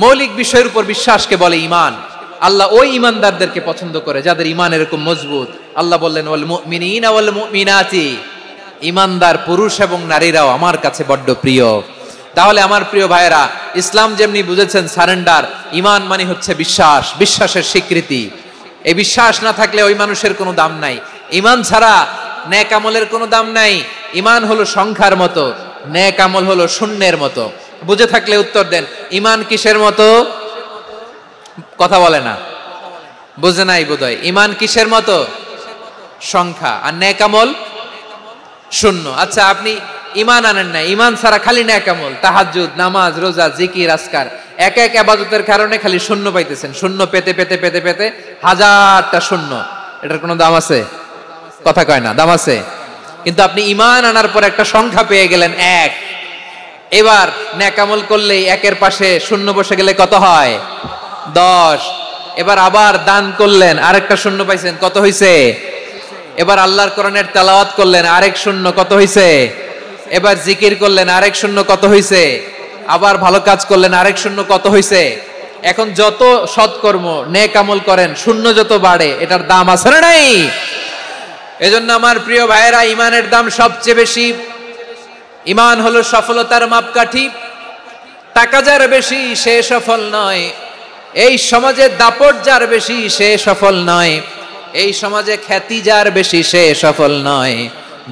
মৌলিক বিষয়ের উপর বিশ্বাসকে বলে ঈমান। আল্লাহ ওই ঈমানদারদেরকে পছন্দ করে যাদের ঈমান এরকম মজবুত। আল্লাহ বললেন ওয়াল মুমিনিনা ওয়াল মুমিনাতি, ঈমানদার পুরুষ এবং নারীরাও আমার কাছে বড্ড প্রিয়। তাহলে আমার প্রিয় ভাইয়েরা, ইসলাম যেমনি বুঝেছেন সারেন্ডার, ঈমান মানে হচ্ছে বিশ্বাস, বিশ্বাসের স্বীকৃতি। এই বিশ্বাস না থাকলে ওই মানুষের কোনো দাম নাই। ঈমান ছাড়া নেক আমলের কোনো দাম নাই। ঈমান হলো সংখ্যার মতো, নেক আমল হলো শূন্যের মতো। বুঝে থাকলে উত্তর দেন। ঈমান কিসের মতো? কথা বলে না, বুঝে নাই বোধহয়। ঈমান কিসের মতো? সংখ্যা। আর নেক আমল শূন্য। আচ্ছা, আপনি ঈমান আনেন না, ঈমান ছাড়া খালি নেক আমল, তাহাজ্জুদ, নামাজ, রোজা, জিকির, আজকার, এক এক ইবাদতের কারণে খালি শূন্য পাইতেছেন। শূন্য পেতে পেতে পেতে পেতে হাজারটা শূন্য। এটার কোনো দাম আছে? কথা কয় না, দাম আছে? কিন্তু আপনি ঈমান আনার পর একটা সংখ্যা পেয়ে গেলেন 1। এবার নেক আমল করলেই একের পাশে শূন্য বসে গেলে কত হয়? 10। এবার আবার দান করলেন, আরেকটা শূন্য পাইছেন, কত হইছে? এবার আল্লাহর কোরআনের তেলাওয়াত করলেন, আরেক শূন্য, কত হইছে? এবার জিকির করলেন, আরেক শূন্য, কত হইছে? আবার ভালো কাজ করলেন, আরেক শূন্য, কত হইছে? এখন যত সৎকর্ম নেক আমল করেন, শূন্য যত বাড়ে, এটার দাম আছে না নাই? এজন্য আমার প্রিয় ভাইয়েরা, ইমানের দাম সবচেয়ে বেশি। ইমান হলো সফলতার মাপকাঠি। টাকা যার বেশি সে সফল নয়, এই সমাজে দাপট যার বেশি সে সফল নয়, এই সমাজে খ্যাতি যার বেশি সে সফল নয়,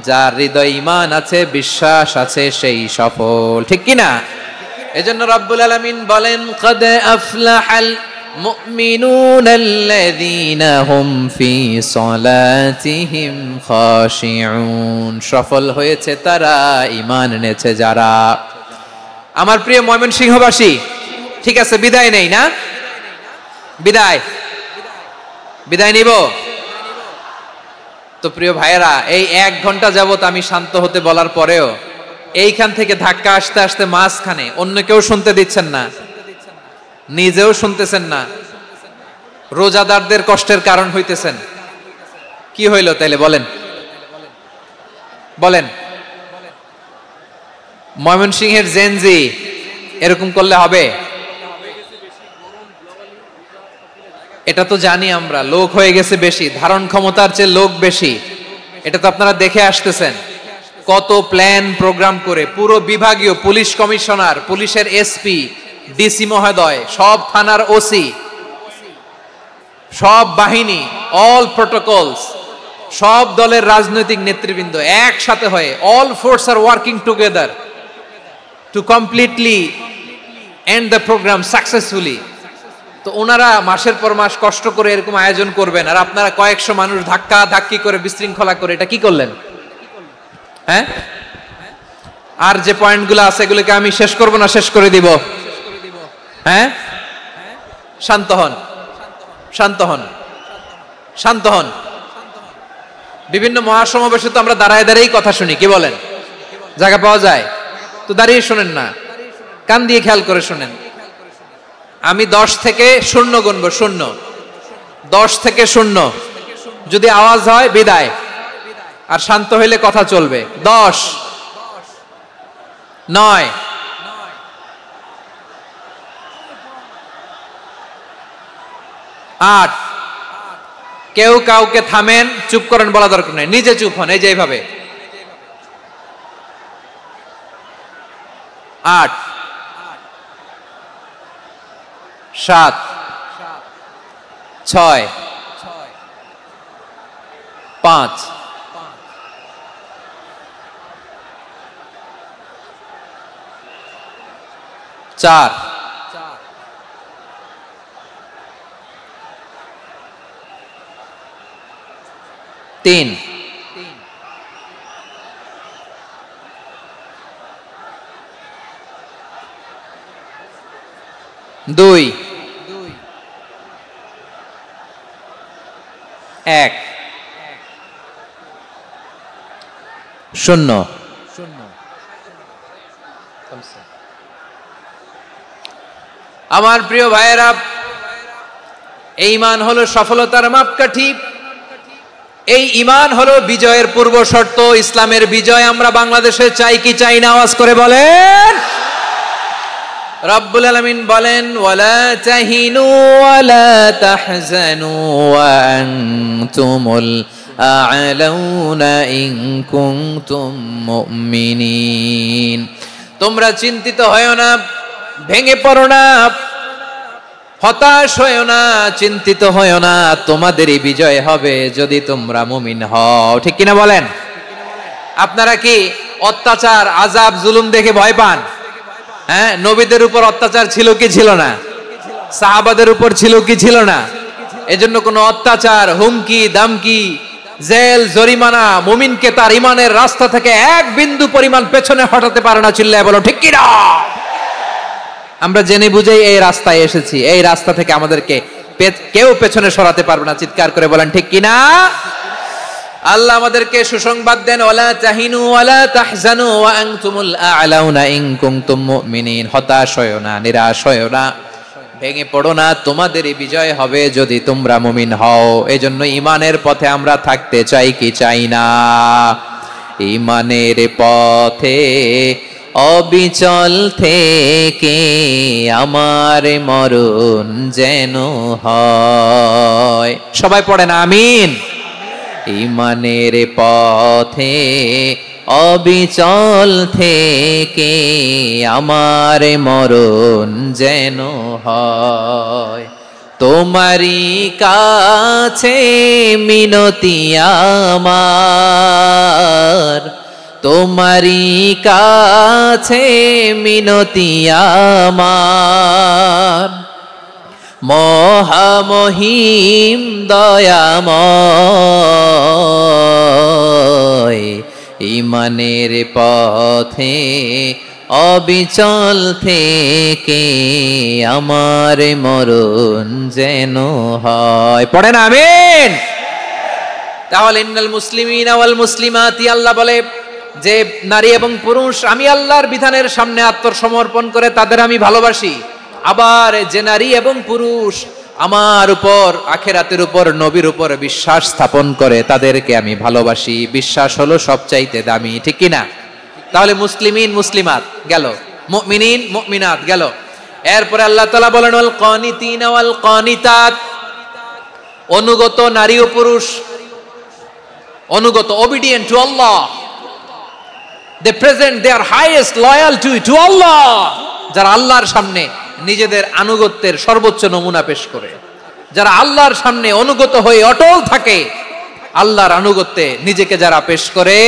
যার হৃদয় ঈমান আছে, বিশ্বাস আছে, সেই সফল। ঠিক কি না? এজন্য রব্বুল আলামিন বলেন, কদ আফলাহাল মুমিনুনাল্লাযীনা হুম ফি সলাতিহিম খাশিউন। সফল হয়েছে তারা, ঈমান এনেছে যারা। আমার প্রিয় ময়মনসিংহবাসী, ঠিক আছে, বিদায় নেই না? বিদায় নিব তো? প্রিয় ভাইয়েরা, এই 1 ঘন্টা যাবত আমি শান্ত হতে বলার পরেও এইখান থেকে ধাক্কা আসতে আসতে মাঝখানে অন্য কেউ শুনতে দিচ্ছেন না, নিজেও শুনতেছেন না, রোজাদারদের কষ্টের কারণ হইতেছেন। কি হইল তাইলে বলেন? ময়মনসিংহের জেনজি এরকম করলে হবে? এটা তো জানি আমরা, লোক হয়ে গেছে বেশি, ধারণ ক্ষমতার চেয়ে লোক বেশি। এটা তো আপনারা দেখে আসতেছেন, কত প্ল্যান প্রোগ্রাম করে পুরো বিভাগীয় পুলিশ কমিশনার, পুলিশের এসপি, ডিসি মহোদয়, সব থানার ওসি, সব বাহিনী, অল প্রোটোকলস, সব দলের রাজনৈতিক নেতৃবৃন্দ একসাথে হয়ে, all force are working together to completely end the program successfully. তো ওনারা মাসের পর মাস কষ্ট করে এরকম আয়োজন করবেন, আর আপনারা কয়েকশো মানুষ ধাক্কা ধাক্কি করে বিশৃঙ্খলা করে এটা কি করলেন? হ্যাঁ, আর যে পয়েন্টগুলো আছে এগুলোকে আমি শেষ করব না শেষ করে দিব? হ্যাঁ, শান্ত হন, শান্ত হন, শান্ত হন। বিভিন্ন মহাসমাবেশে তো আমরা দাঁড়ায় দাঁড়িয়েই কথা শুনি, কি বলেন? জায়গা পাওয়া যায় তো দাঁড়িয়ে শোনেন না, কান দিয়ে খেয়াল করে শোনেন। আমি 10 থেকে 0 গুনবো, 0, 10 থেকে 0, যদি আওয়াজ হয় বিদায়, আর শান্ত হইলে কথা চলবে। 10, 9, 8। কেউ কাউকে থামেন, চুপ করেন বলা দরকার নেই, নিজে চুপ হন, এই যে এইভাবে। 8, 7, 6, 5, 4, 3, 2, 1, 0। আমার প্রিয় ভাইয়েরা, এই ঈমান হলো সফলতার মাপকাঠি, এই ঈমান হলো বিজয়ের পূর্ব শর্ত। ইসলামের বিজয় আমরা বাংলাদেশে চাই কি চাই না? আওয়াজ করে বলেন। রব্বুল আলামিন বলেন, ওয়ালা তাহিনু ওয়ালা তাহজানু ওয়া আনতুমুল আ'লাউনা ইন কুনতুম মুমিনিন। তোমরা চিন্তিত হয়ো না, ভেঙে পড়ো না, হতাশ হয়ো না, চিন্তিত হয়ো না, তোমাদেরই বিজয় হবে যদি তোমরা মুমিন হও। ঠিক কিনা বলেন? আপনারা কি অত্যাচার, আযাব, জুলুম দেখে ভয় পান? হ্যাঁ, নবীদের উপর অত্যাচার ছিল কি ছিল না? সাহাবাদের উপর ছিল কি ছিল না? এজন্য কোনো অত্যাচার, হুমকি, দামকি, জেল, জরিমানা মুমিনকে তার ঈমানের রাস্তা থেকে 1 বিন্দু পরিমাণ পেছনে হটাতে পারে না। চিল্লায় বলো ঠিক কি না? আমরা জেনে বুঝেই এই রাস্তায় এসেছি, এই রাস্তা থেকে আমাদেরকে কেউ পেছনে সরাতে পারবে না। চিৎকার করে বলেন ঠিক কি না? আল্লাহ আমাদেরকে সুসংবাদ দেন, ওয়ালা তাহিনু ওয়ালা তাহজানু ওয়া আনতুমুল আ'লাউনা ইন কুনতুম মুমিনিন। হতাশ হয়ো না, নিরাশ হয়ো না, ভেঙে পড়ো না, তোমাদেরই বিজয় হবে যদি তোমরা মুমিন হও। এজন্য ঈমানের পথে আমরা থাকতে চাই কি চাই না? ঈমানের পথে অবিচল থেকে আমার মরণ যেন হয়। সবাই পড়েন আমিন। ঈমানের পথে অবিচল থেকে আমার মরণ যেন হয়। তোমারই কাছে মিনতি আমার, তোমারই কাছে মিনতি আমার, মহামহিম দয়াময়। ঈমানের পথে অবিচল থেকে আমার মরণ যেন হয়। পড়েন আমিন। তাহলে ইন্নাল মুসলিমিনা ওয়াল মুসলিমাতি, আল্লাহ বলে যে নারী এবং পুরুষ আমি আল্লাহর বিধানের সামনে আত্মসমর্পণ করে তাদের আমি ভালোবাসি। আবার যে নারী এবং পুরুষ আমার উপর, আখিরাতের উপর, নবীর উপর বিশ্বাস স্থাপন করে তাদেরকে আমি ভালোবাসি। বিশ্বাস হলো সবচাইতে দামি, ঠিক কি না? তাহলে মুসলিমিন মুসলিমাত গেল, মুমিনিন মুমিনাত গেল। এরপরে আল্লাহ তাআলা বলেন ওয়াল কানিতিনা ওয়াল কানিতাত, অনুগত নারী ও পুরুষ, অনুগত, obedient to Allah, they present their highest loyalty to Allah, যারা আল্লাহর সামনে নিজেদের আনুগত্যের সর্বোচ্চ নমুনা পেশ করে, যারা আল্লাহর সামনে অনুগত হয়ে অটল থাকে, আল্লাহর আনুগত্যে নিজেকে যারা পেশ করে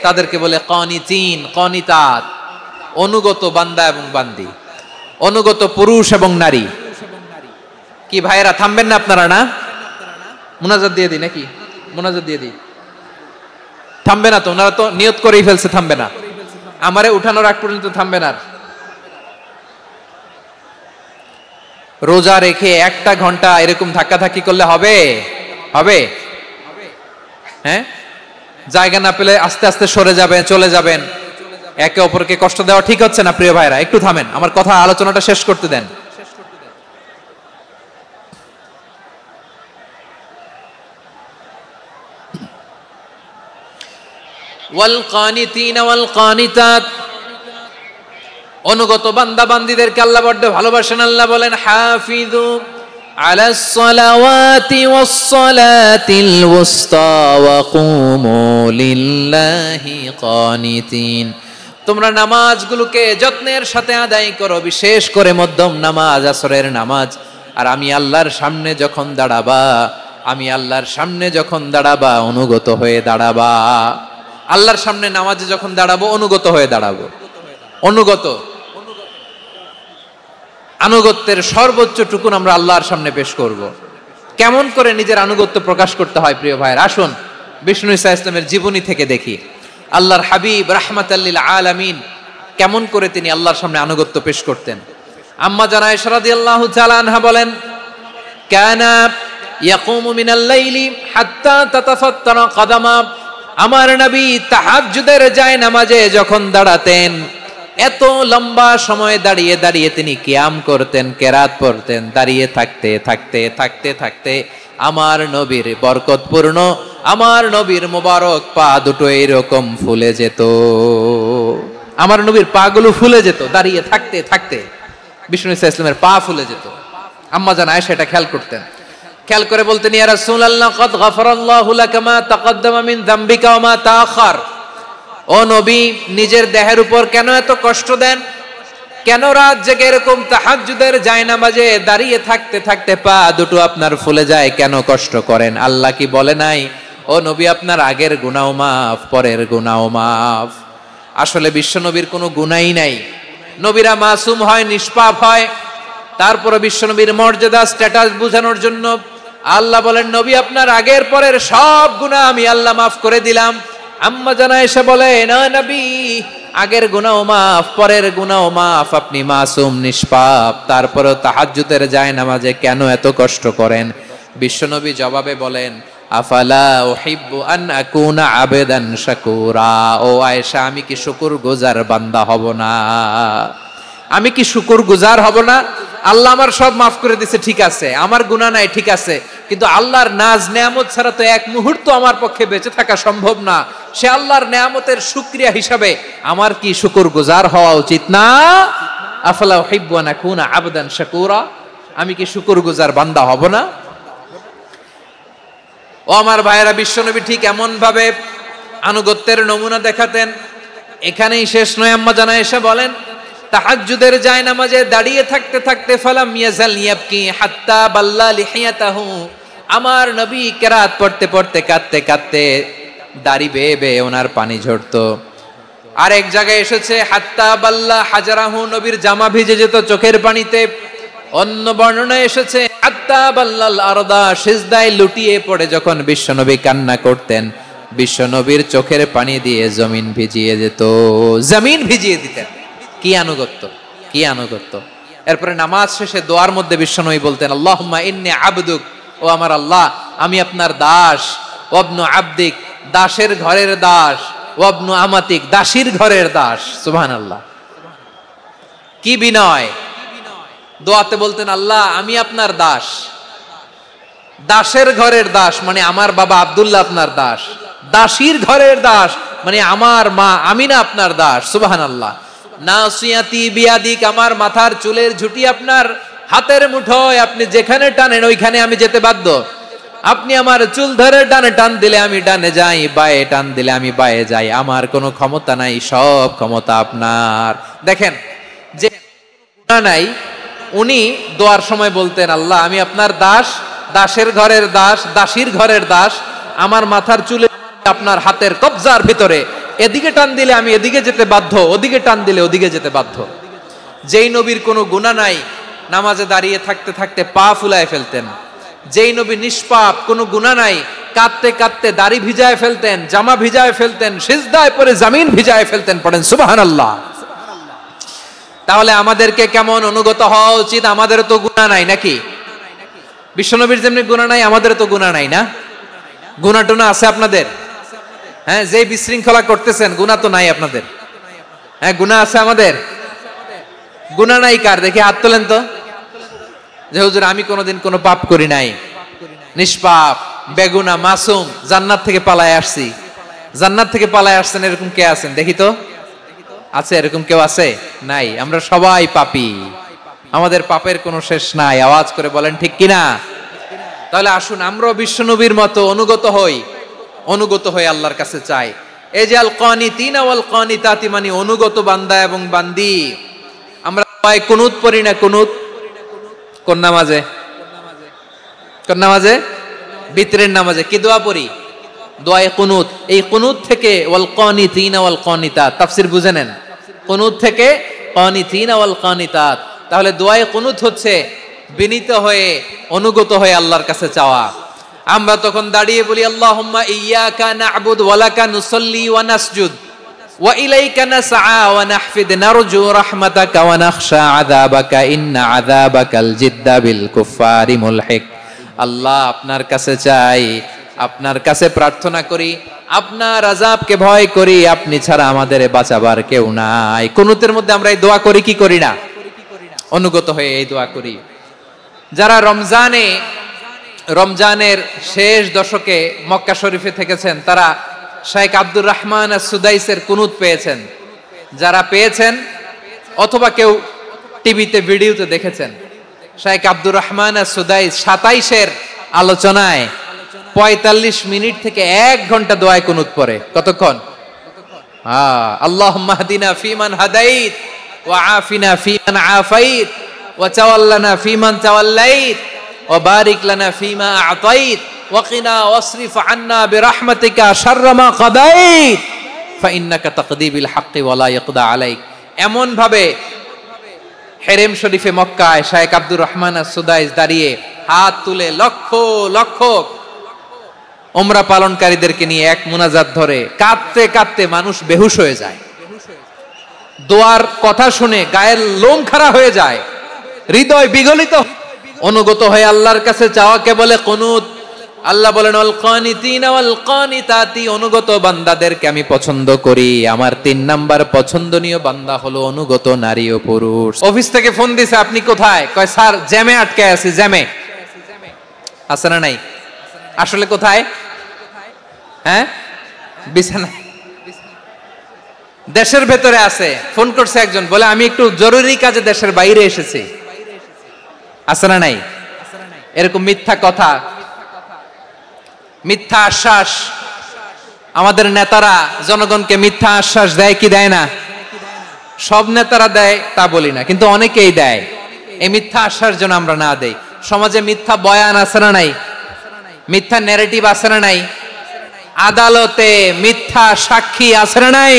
তাদেরকে বলে কানিতিন কানিতাত, অনুগত বান্দা এবং বান্দি, অনুগত পুরুষ এবং নারী। কি ভাইয়েরা থামবেন না আপনারা? না মুনাজাত দিয়ে দিই নাকি? মুনাজাত দিয়ে দিই। থামবে না তো? ওনারা তো নিয়ত করেই ফেলছে থামবে না। আমারে উঠানোর আগ পর্যন্ত থামবে না। রোজা রেখে 1টা ঘন্টা এরকম ধাক্কাধাক্কি করলে হবে? হবে? হ্যাঁ, জায়গা না পেলে আস্তে আস্তে সরে যাবেন, চলে যাবেন। একে অপরকে কষ্ট দেওয়া ঠিক হচ্ছে না প্রিয় ভাইরা। একটু থামেন, আমার কথা আলোচনাটা শেষ করতে দেন। ওয়াল কানিতিনা ওয়াল কানিতাত, অনুগত বান্দা বান্দীদেরকে আল্লাহ বড় ভালোবাসেন। আল্লাহ বলেন হাফিজু আলাস সালাওয়াতি ওয়াস সালাতিল ওয়াসতা ওয়া কুমু লিল্লাহি কানিতিন, তোমরা নামাজগুলোকে যত্নের সাথে আদায় করো, বিশেষ করে মধ্যম নামাজ, আসরের নামাজ। আর আমি আল্লাহর সামনে যখন দাঁড়াবা, আমি আল্লাহর সামনে যখন দাঁড়াবা অনুগত হয়ে দাঁড়াবা। আল্লাহর সামনে নামাজে যখন দাঁড়াবো অনুগত হয়ে দাঁড়াবো। অনুগত, আনুগত্যের সর্বোচ্চ টুকুন আমরা আল্লাহর সামনে পেশ করব। কেমন করে নিজের আনুগত্য প্রকাশ করতে হয় প্রিয় ভাইয়ের, আসুন বিষ্ণু ঈসা ইসলামের জীবনী থেকে দেখি। আল্লাহর হাবিব রাহমাতাল লিল আলামিন কেমন করে তিনি আল্লাহর সামনে আনুগত্য পেশ করতেন। আম্মা জানা আয়েশা রাদিয়াল্লাহু তাআলা আনহা বলেন, কানা ইয়াকুমু মিনাল লাইলি হাত্তা তাতাফাত্তারা কদামা, আমার নবী তাহাজ্জুদের যায় নামাজে যখন দাঁড়াতেন, এত লম্বা সময় দাঁড়িয়ে দাঁড়িয়ে তিনি কিয়াম করতেন, কেরাত পড়তেন। দাঁড়িয়ে থাকতে থাকতে থাকতে থাকতে আমার নবীর বরকতপূর্ণ, আমার নবীর মোবারক পা দুটো এইরকম ফুলে যেত। আমার নবীর পা গুলো ফুলে যেত দাঁড়িয়ে থাকতে থাকতে। বিষ্ণু ঈসা ইসলামের পা ফুলে যেত। আম্মা জান আয়েশা এটা খেয়াল করতেন। খেয়াল করে বলতেন, ইয়া রাসূলুল্লাহ কদ গফারাল্লাহু লাকা মা তাকদ্দামা মিন যামবিকা ওয়া মা তাআখার। ও নবী, নিজের দেহের উপর কেন এত কষ্ট দেন? কেন রাত জেগে এরকম তাহাজ্জুদের জায়নামাজে দাঁড়িয়ে থাকতে থাকতে পা দুটো আপনার ফুলে যায়? কেন কষ্ট করেন? আল্লাহ কি বলে নাই, ও নবী আপনার আগের গুনাহ মাফ, পরের গুনাহ মাফ? আসলে বিশ্ব নবীর কোনো গুনাহই নাই। নবীরা মাসুম হয়, নিষ্পাপ হয়। তারপরে বিশ্ব নবীর মর্যাদা, স্ট্যাটাস বোঝানোর জন্য আল্লাহ বলেন, নবী আপনার আগের পরের সব গুনাহ আমি আল্লাহ মাফ করে দিলাম। আম্মা জানা এসে বলে, না নবী, আগের গুনাহ মাফ, পরের গুনাহ মাফ, আপনি মাসুম, নিষ্পাপ, তারপরেও তাহাজ্জুদের যায় নামাজে কেন এত কষ্ট করেন? বিশ্বনবী জবাবে বলেন, আফালা উহিব্বু আন আকুনা আবেদান শাকুরা। ও আয়েশা, আমি কি শুকরগুজার বান্দা হব না? আমি কি শুকরগুজার হব না? আল্লাহ আমার সব মাফ করে দিয়েছে, ঠিক আছে, আমার গুনাহ নাই, ঠিক আছে, কিন্তু আল্লাহর নাজ নেয়ামত ছাড়া তো এক মুহূর্ত আমার পক্ষে বেঁচে থাকা সম্ভব না। সে আল্লাহর নেয়ামতের শুকরিয়া হিসাবে আমার কি শুকরগুজার হওয়া উচিত না? আফালা উহিব্বু আন আকুনা আবদান শাকুরা। আমি কি শুকরগুজার বান্দা হব না? ও আমার ভাইয়েরা, বিশ্বনবী ঠিক এমন ভাবে আনুগত্যের নমুনা দেখাতেন। এখানেই শেষ নয়, আম্মা জানা এসে বলেন, তাহাজ্জুদের জায়নামাজে দাঁড়িয়ে থাকতে থাকতে ফালাম ইয়াজাল ইয়াবকি হাত্তা বাল্লা লিহিয়াতাহু। আমার নবী কেরাত পড়তে পড়তে কাঁদতে কাঁদতে দাড়ি বেয়ে বেয়ে ওনার পানি ঝরতো। আর এক জায়গায় এসেছে হাত্তা বাল্লা হাজারাহু, নবীর জামা ভিজে যেত চোখের পানিতে। অন্য বর্ণনায় এসেছে হাত্তা বাল্লাল আরদা, সিজদায় লুটিয়ে পড়ে যখন বিশ্বনবী কান্না করতেন, বিশ্বনবীর চোখের পানি দিয়ে জমিন ভিজিয়ে যেত, জমিন ভিজিয়ে দিতেন। কি আনুগত্য, কি আনুগত্য! এরপরে নামাজ শেষে দোয়ার মধ্যে বিশ্বনবী বলতেন, আল্লাহুম্মা ইন্নী আবদুক, ও আমার আল্লাহ, আমি আপনার দাস। ওয়াবনু আবদিক, দাসের ঘরের দাস। ওয়াবনু আমাতিক, দাসীর ঘরের দাস। সুবহানাল্লাহ, কি বিনয়! দোয়াতে বলতেন, আল্লাহ আমি আপনার দাস। দাসের ঘরের দাস মানে আমার বাবা আব্দুল্লাহ আপনার দাস। দাসীর ঘরের দাস মানে আমার মা আমিনা আপনার দাস। সুবহানাল্লাহ। নাসিয়াতি বিয়াদিক, আমার মাথার চুলের ঝুঁটি আপনার হাতের মুঠোয়, আপনি যেখানে টানেন ওইখানে আমি যেতে বাধ্য। আপনি আমার চুল ধরে ডানে টান দিলে আমি ডানে যাই, বায়ে টান দিলে আমি বায়ে যাই। আমার কোনো ক্ষমতা নাই, সব ক্ষমতা আপনার। দেখেন, যে গুনাহ নাই উনি দোয়ার সময় বলতেন, আল্লাহ আমি আপনার দাস, দাসের ঘরের দাস, দাসীর ঘরের দাস। আমার মাথার চুলে আপনার হাতের কবজার ভিতরে, এদিকে টান দিলে আমি এদিকে যেতে বাধ্য, ওদিকে টান দিলে ওদিকে যেতে বাধ্য। যেই নবীর কোনো গুনাহ নাই, নামাজে দাঁড়িয়ে থাকতে থাকতে পা ফুলায় ফেলতেন। যেই নবী নিষ্পাপ, কোনো গুনাহ নাই, কাঁদতে কাঁদতে দাড়ি ভিজায় ফেলতেন, জামা ভিজায় ফেলতেন, সিজদায় পড়ে জমিন ভিজায় ফেলতেন। পড়েন সুবহানাল্লাহ। তাহলে আমাদেরকে কেমন অনুগত হওয়া উচিত? আমাদেরও তো গুনাহ নাই নাকি? বিশ্বনবীর যেমনি গুনাহ নাই, আমাদেরও তো গুনাহ নাই না? গুনাহ টুনা আছে আপনাদের? হ্যাঁ, যে বিশৃঙ্খলা করতেছেন গুনাহ তো নাই আপনাদের? হ্যাঁ, গুনাহ আছে আমাদের? গুনাহ নাই কার? দেখি হাত তোলেন তো, যে হুজুর আমি কোনোদিন কোনো পাপ করি নাই, নিষ্পাপ, বেগুনা, মাসুম, জান্নাত থেকে পালায় আসছি। জান্নাত থেকে পালায় আসছেন এরকম কে আছেন? দেখি তো, আছে এরকম কেউ? আছে? নাই। আমরা সবাই পাপী, আমাদের পাপের কোনো শেষ নাই। আওয়াজ করে বলেন ঠিক কিনা? তাহলে আসুন আমরাও বিশ্বনবীর মতো অনুগত হই, অনুগত হয়ে আল্লাহর কাছে চাই। এই যে আল কানিতিনা ওয়াল কানিতাতি, মানে অনুগত বান্দা এবং বান্দি। আমরা কুনুত পড়ি না? কুনুত কোন নামাজে? কোন নামাজে? বিতরের নামাজে কি দোয়া পড়ি? দোয়ায়ে কুনুত। এই কুনুত থেকে ওয়াল কানিতিনা ওয়াল কানিতাত, তাফসীর বুঝে নেন। কুনুত থেকে কানিতিনা ওয়াল কানিতাত। তাহলে দোয়ায়ে কুনুত হচ্ছে বিনীত হয়ে, অনুগত হয়ে আল্লাহর কাছে চাওয়া। আমরা তখন দাঁড়িয়ে বলি, আল্লাহুম্মা ইয়্যাকা না'বুদু ওয়া লাকা নুসাল্লি ওয়া নাসজুদ ওয়া ইলাইকা নাসআ ওয়া নাহফিদ নারজু রাহমাতাকা ওয়া নাখশা আযাবাকা ইন্না আযাবাকাল জিদ্দা বিল কুফফারি মুলহিক। আল্লাহ আপনার কাছে চাই, আপনার কাছে প্রার্থনা করি, আপনার আযাবকে ভয় করি, আপনি ছাড়া আমাদের বাঁচাবার কেউ নাই। কুনুতের মধ্যে আমরা এই দোয়া করি কি করি না? অনুগত হয়ে এই দোয়া করি। যারা রমজানের শেষ দশকে মক্কা শরীফে থেকেছেন, তারা শেখ আব্দুর রহমান সুদাইসের কুনুত পেয়েছেন। যারা পেয়েছেন অথবা কেউ টিভিতে ভিডিওতে দেখেছেন, শেখ আব্দুর রহমান সুদাইস 27-এর আলোচনায় 45 মিনিট থেকে 1 ঘন্টা দোয়ায় কুনুত পড়ে। কতক্ষণ? আল্লাহুম্মা হদিনা ফিমান হাদাইত ওয়া আফিনা ফিমান আফাইত ওয়া তাওয়াল্লানা ফিমান তাওয়াল্লাইত ওয়া বারিক লানা ফিমা আ'তাইত ওয়া কিনা ওয়াসরিফ আন্না বিরহমাতিকা শাররা মা কাদাইত ফা ইন্নাকা তাকদি বিল হাক্কি ওয়া লা ইয়াকদা আলাইক। এমন ভাবে হেরেম শরীফে মক্কায় শেখ আব্দুর রহমান সুদাইস দাঁড়িয়ে হাত তুলে লক্ষ লক্ষ উমরা পালনকারীদেরকে নিয়ে এক মুনাজাত ধরে কাঁদতে কাঁদতে মানুষ বেহুশ হয়ে যায়। দোয়ার কথা শুনে গায়ের লোম খাড়া হয়ে যায়, হৃদয় বিগলিত। অনুগত হয়ে আল্লাহর কাছে চাওয়াকে বলে কুনুত। আল্লাহ বলেন ওয়াল কানিতিনা ওয়াল কানিতাতি, অনুগত বান্দাদেরকে আমি পছন্দ করি। আমার 3 নাম্বার পছন্দনীয় বান্দা হলো অনুগত নারী ও পুরুষ। অফিস থেকে ফোন দিছে, আপনি কোথায়? কয় স্যার জ্যামে আটকে আছি। জ্যামে আছে না নাই? আসলে কোথায়? হ্যাঁ, বিছানায়। দেশের ভেতরে আছে। ফোন করছে একজন, বলে আমি একটু জরুরি কাজে দেশের বাইরে এসেছি। আছে না নাই? এরকম মিথ্যা কথা, মিথ্যা আশ্বাস। আমাদের নেতারা জনগণকে মিথ্যা আশ্বাস দেয় কি দেয় না? সব নেতারা দেয় তা বলি না, কিন্তু অনেকেই দেয়। এই মিথ্যা আশ্বাস যেন আমরা না দেই। সমাজে মিথ্যা বয়ান আছে না নাই? মিথ্যা ন্যারেটিভ আছে না নাই? আদালতে মিথ্যা সাক্ষী আছে না নাই?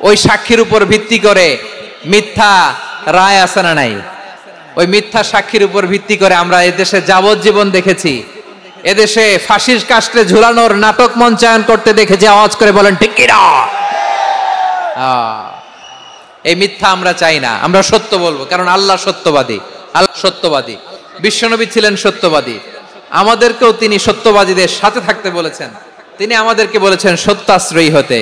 ওই সাক্ষীর উপর ভিত্তি করে মিথ্যা রায় আছে না নাই? ওই মিথ্যা সাক্ষীর উপর ভিত্তি করে আমরা এদেশে যাবজ্জীবন দেখেছি। এদেশে ফাঁসির কাস্টে ঝুলানোর নাটক মঞ্চায়ন করতে দেখেছি। আওয়াজ করে বলেন ঠিক কি না? এই মিথ্যা আমরা চাই না, আমরা সত্য বলবো, কারণ আল্লাহ সত্যবাদী। আল্লাহ সত্যবাদী, বিশ্বনবী ছিলেন সত্যবাদী। আমাদেরকেও তিনি সত্যবাদীদের সাথে থাকতে বলেছেন। তিনি আমাদেরকে বলেছেন সত্যাশ্রয়ী হতে।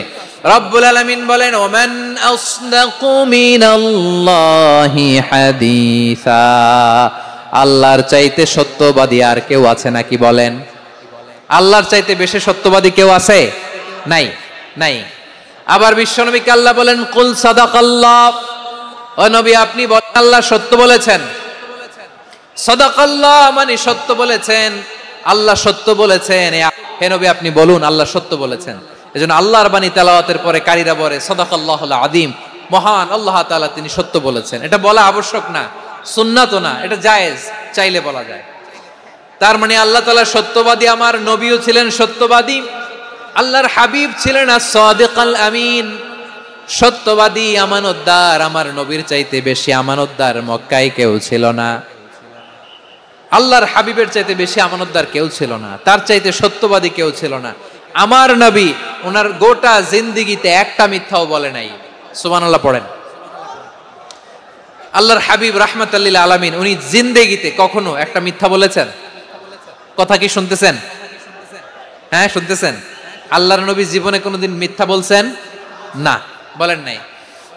রব্বুল আলামিন বলেন ওমান আসদাকু মিনাল্লাহি হাদিসা, আল্লাহর চাইতে সত্যবাদী আর কেউ আছে নাকি বলেন? আল্লাহর চাইতে বেশি সত্যবাদী কেউ আছে? নাই, নাই। আবার বিশ্বনবীকে আল্লাহ বলেন কুল সাদাকাল্লাহ, ও নবী আপনি বলেন আল্লাহ সত্য বলেছেন। সাদাকাল্লাহ মানে সত্য বলেছেন, আল্লাহ সত্য বলেছেন। হে নবী আপনি বলুন আল্লাহ সত্য বলেছেন। এজন্য আল্লাহর বাণী তেলাওয়াতের পরে কারীরা বলে সাদাকাল্লাহুল আযীম, মহান আল্লাহ তাআলা তিনি সত্য বলেছেন। এটা বলা আবশ্যক না, সুন্নাতও না, এটা জায়েজ, চাইলে বলা যায়। তার মানে আল্লাহ তাআলা সত্যবাদী, আমার নবীও ছিলেন সত্যবাদী, আল্লাহর হাবিব ছিলেন as-সাদিকাল আমিন, সত্যবাদী, আমানতদার। আমার নবীর চাইতে বেশি আমানতদার মক্কায় কেউ ছিল না। আল্লাহর হাবিবের চাইতে বেশি আমানতদার কেউ ছিল না, তার চাইতে সত্যবাদী কেউ ছিল না। আমার নবী ওনার গোটা জিন্দেগিতে একটা মিথ্যাও বলে নাই। সুবহানাল্লাহ পড়েন। আল্লাহর হাবিব রাহমাতাল লিল আলামিন উনি জিন্দেগিতে কখনো একটা মিথ্যা বলেছেন? কথা কি শুনতেছেন? হ্যাঁ শুনতেছেন? আল্লাহর নবী জীবনে কোনোদিন মিথ্যা বলছেন? না, বলেন নাই।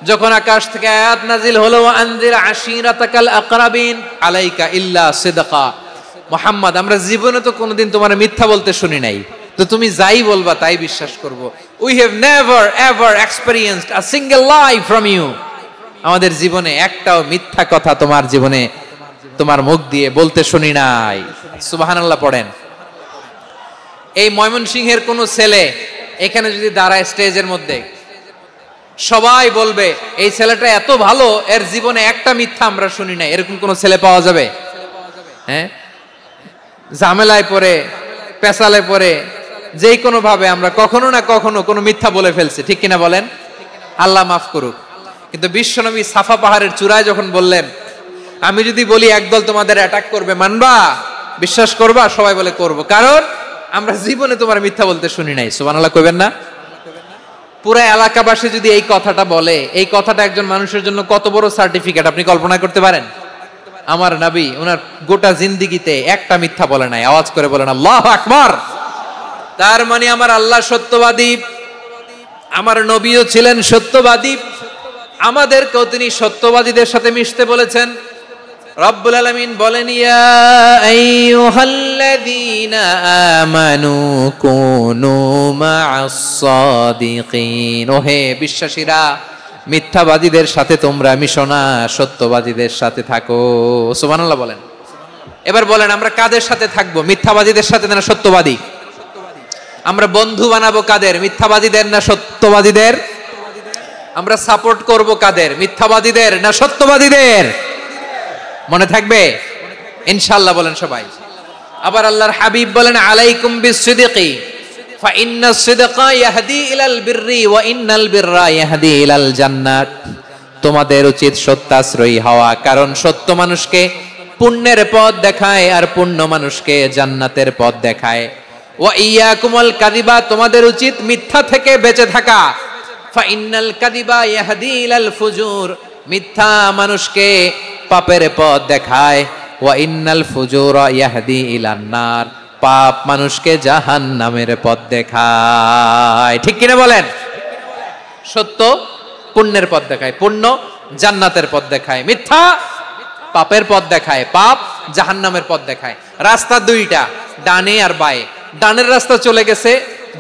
যখন আকাশ থেকে আয়াত নাজিল হলো আনজির আশিরাতাকাল আকরাবিন আলাইকা ইল্লা সিদকা, মুহাম্মদ আমরা জীবনে তো কোনোদিন তোমার মিথ্যা বলতে শুনি নাই, তো তুমি যাই বলবা তাই বিশ্বাস করব। We have never ever experienced a single lie from you, আমাদের জীবনে একটাও মিথ্যা কথা তোমার জীবনে তোমার মুখ দিয়ে বলতে শুনি নাই। সুবহানাল্লাহ পড়েন। এই ময়মনসিংহের কোন ছেলে এখানে যদি দাঁড়ায় স্টেজের মধ্যে, সবাই বলবে এই ছেলেটা এত ভালো, এর জীবনে একটা মিথ্যা আমরা শুনি নাই। এরকম কোন ছেলে পাওয়া যাবে? হ্যাঁ, ঝামেলায় পড়ে, পেশালে পড়ে, যেই কোনো ভাবে আমরা কখনো না কখনো কোনো মিথ্যা বলে ফেলছি, ঠিক কিনা বলেন? আল্লাহ মাফ করুক। কিন্তু বিশ্বনবী সাফা পাহাড়ের চূড়ায় যখন বললেন আমি যদি বলি একদল তোমাদের অ্যাটাক করবে, মানবা? বিশ্বাস করবা? সবাই বলে করব, কারণ আমরা জীবনে তোমার মিথ্যা বলতে শুনি নাই। সুবহানাল্লাহ কইবেন না? পুরো এলাকাবাসী যদি এই কথাটা বলে, এই কথাটা একজন মানুষের জন্য কত বড় সার্টিফিকেট আপনি কল্পনা করতে পারেন? আমার নবী ওনার গোটা জিন্দেগিতে একটা মিথ্যা বলে নাই। আওয়াজ করে বলেন আল্লাহু আকবার। তার মানে আমার আল্লাহ সত্যবাদী, আমার নবীও ছিলেন সত্যবাদী, আমাদেরকেও তিনি সত্যবাদীদের সাথে মিশতে বলেছেন। রব্বুল আলামিন বলেন ইয়া আইয়ুহাল্লাযীনা আমানু কুনু মা'আস সাদিকিন, ওহে বিশ্বাসীরা মিথ্যাবাদীদের সাথে তোমরা মিশো না, সত্যবাদীদের সাথে থাকো। সুবহানাল্লাহ বলেন। এবার বলেন আমরা কাদের সাথে থাকবো? মিথ্যাবাদীদের সাথে না সত্যবাদী? আমরা বন্ধু বানাবো কাদের? মিথ্যাবাদীদের না সত্যবাদীদের? আমরা সাপোর্ট করব কাদের? মিথ্যাবাদীদের না সত্যবাদীদের? মনে থাকবে ইনশাআল্লাহ বলেন সবাই। আবার আল্লাহর হাবিব বলেন আলাইকুম বিসসিদকি ফা ইন্নাস সিদকা ইয়াহদি ইলাল বিররি ওয়া ইন্নাল বিররা ইয়াহদি ইলাল জান্নাত, তোমাদের উচিত সত্যাশ্রয়ী হওয়া, কারণ সত্য মানুষকে পুণ্যের পথ দেখায় আর পুণ্য মানুষকে জান্নাতের পথ দেখায়। ওয়া ইয়াকুমুল কাযিবা, তোমাদের উচিত মিথ্যা থেকে বেঁচে থাকা। ফা ইন্নাল কাযিবা ইয়াহদি ইলাল ফুজুর, মিথ্যা মানুষকে পাপের পথ দেখায়। ওয়া ইন্নাল ফুজুরা ইয়াহদি ইলান নার, পাপ মানুষকে জাহান্নামের পথ দেখায়। ঠিক কিনা বলেন? সত্য পুণ্যের পথ দেখায়, পুণ্য জান্নাতের পথ দেখায়, মিথ্যা পাপের পথ দেখায়, পাপ জাহান্নামের পথ দেখায়। রাস্তা দুইটা, ডানে আর বায়ে। ডানের রাস্তা চলে গেছে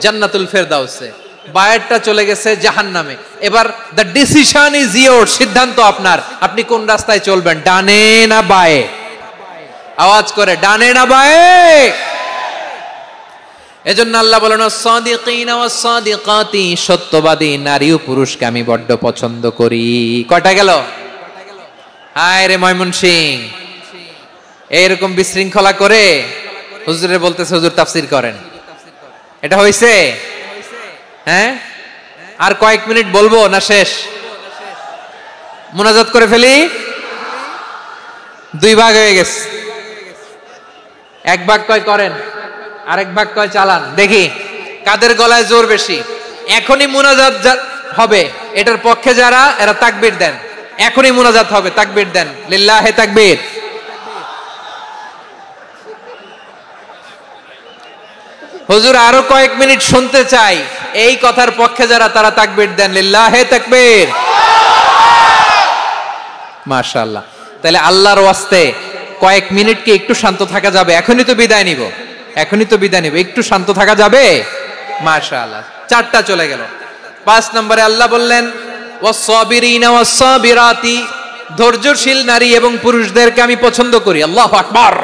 জান্নাতুল ফেরদাউসে, বায়েরটা চলে গেছে জাহান্নামে। এবার দ্য ডিসিশন ইজ ইয়োর, সিদ্ধান্ত আপনার, আপনি কোন রাস্তায় চলবেন, ডানে না বায়ে? আওয়াজ করে, ডানে না বায়ে? এজন্য আল্লাহ বলেন সাদিকিনা ওয়াস সাদিকাতি, সত্যবাদী নারী ও পুরুষকে আমি বড্ড পছন্দ করি। কয়টা গেল? হায় রে ময়মনসিং, এইরকম বিশৃঙ্খলা করে হুজুরে বলতেছে হুজুর তাফসীর করেন, এটা হইছে? হ্যাঁ, আর কয়েক মিনিট বলবো না শেষ? মুনাজাত করে ফেলি। দুই ভাগ হয়ে গেছে, এক ভাগ কয় করেন, আরেক ভাগ কয় চালান। দেখি কাদের গলায় জোর বেশি। এখনই মুনাজাত হবে, এটার পক্ষে যারা, এরা তাকবীর দেন। এখনই মুনাজাত হবে, তাকবীর দেন, লিল্লাহে তাকবীর। হুজুর আরো কয়েক মিনিট শুনতে চাই, এই কথার পক্ষে যারা, তারা তাকবীর দেন, লিল্লাহে তাকবীর। মাশাআল্লাহ। তাহলে আল্লাহর ওয়াস্তে কয়েক মিনিট কি একটু শান্ত থাকা যাবে? এখনই তো বিদায় নিব, এখনই তো বিদায় নিব, একটু শান্ত থাকা যাবে? মাশাআল্লাহ। চারটা চলে গেল। 5 নম্বরে আল্লাহ বললেন ওয়াস-সাবিরিনা ওয়াস-সাবিরাতি, ধৈর্যশীল নারী এবং পুরুষদেরকে আমি পছন্দ করি। আল্লাহু আকবার।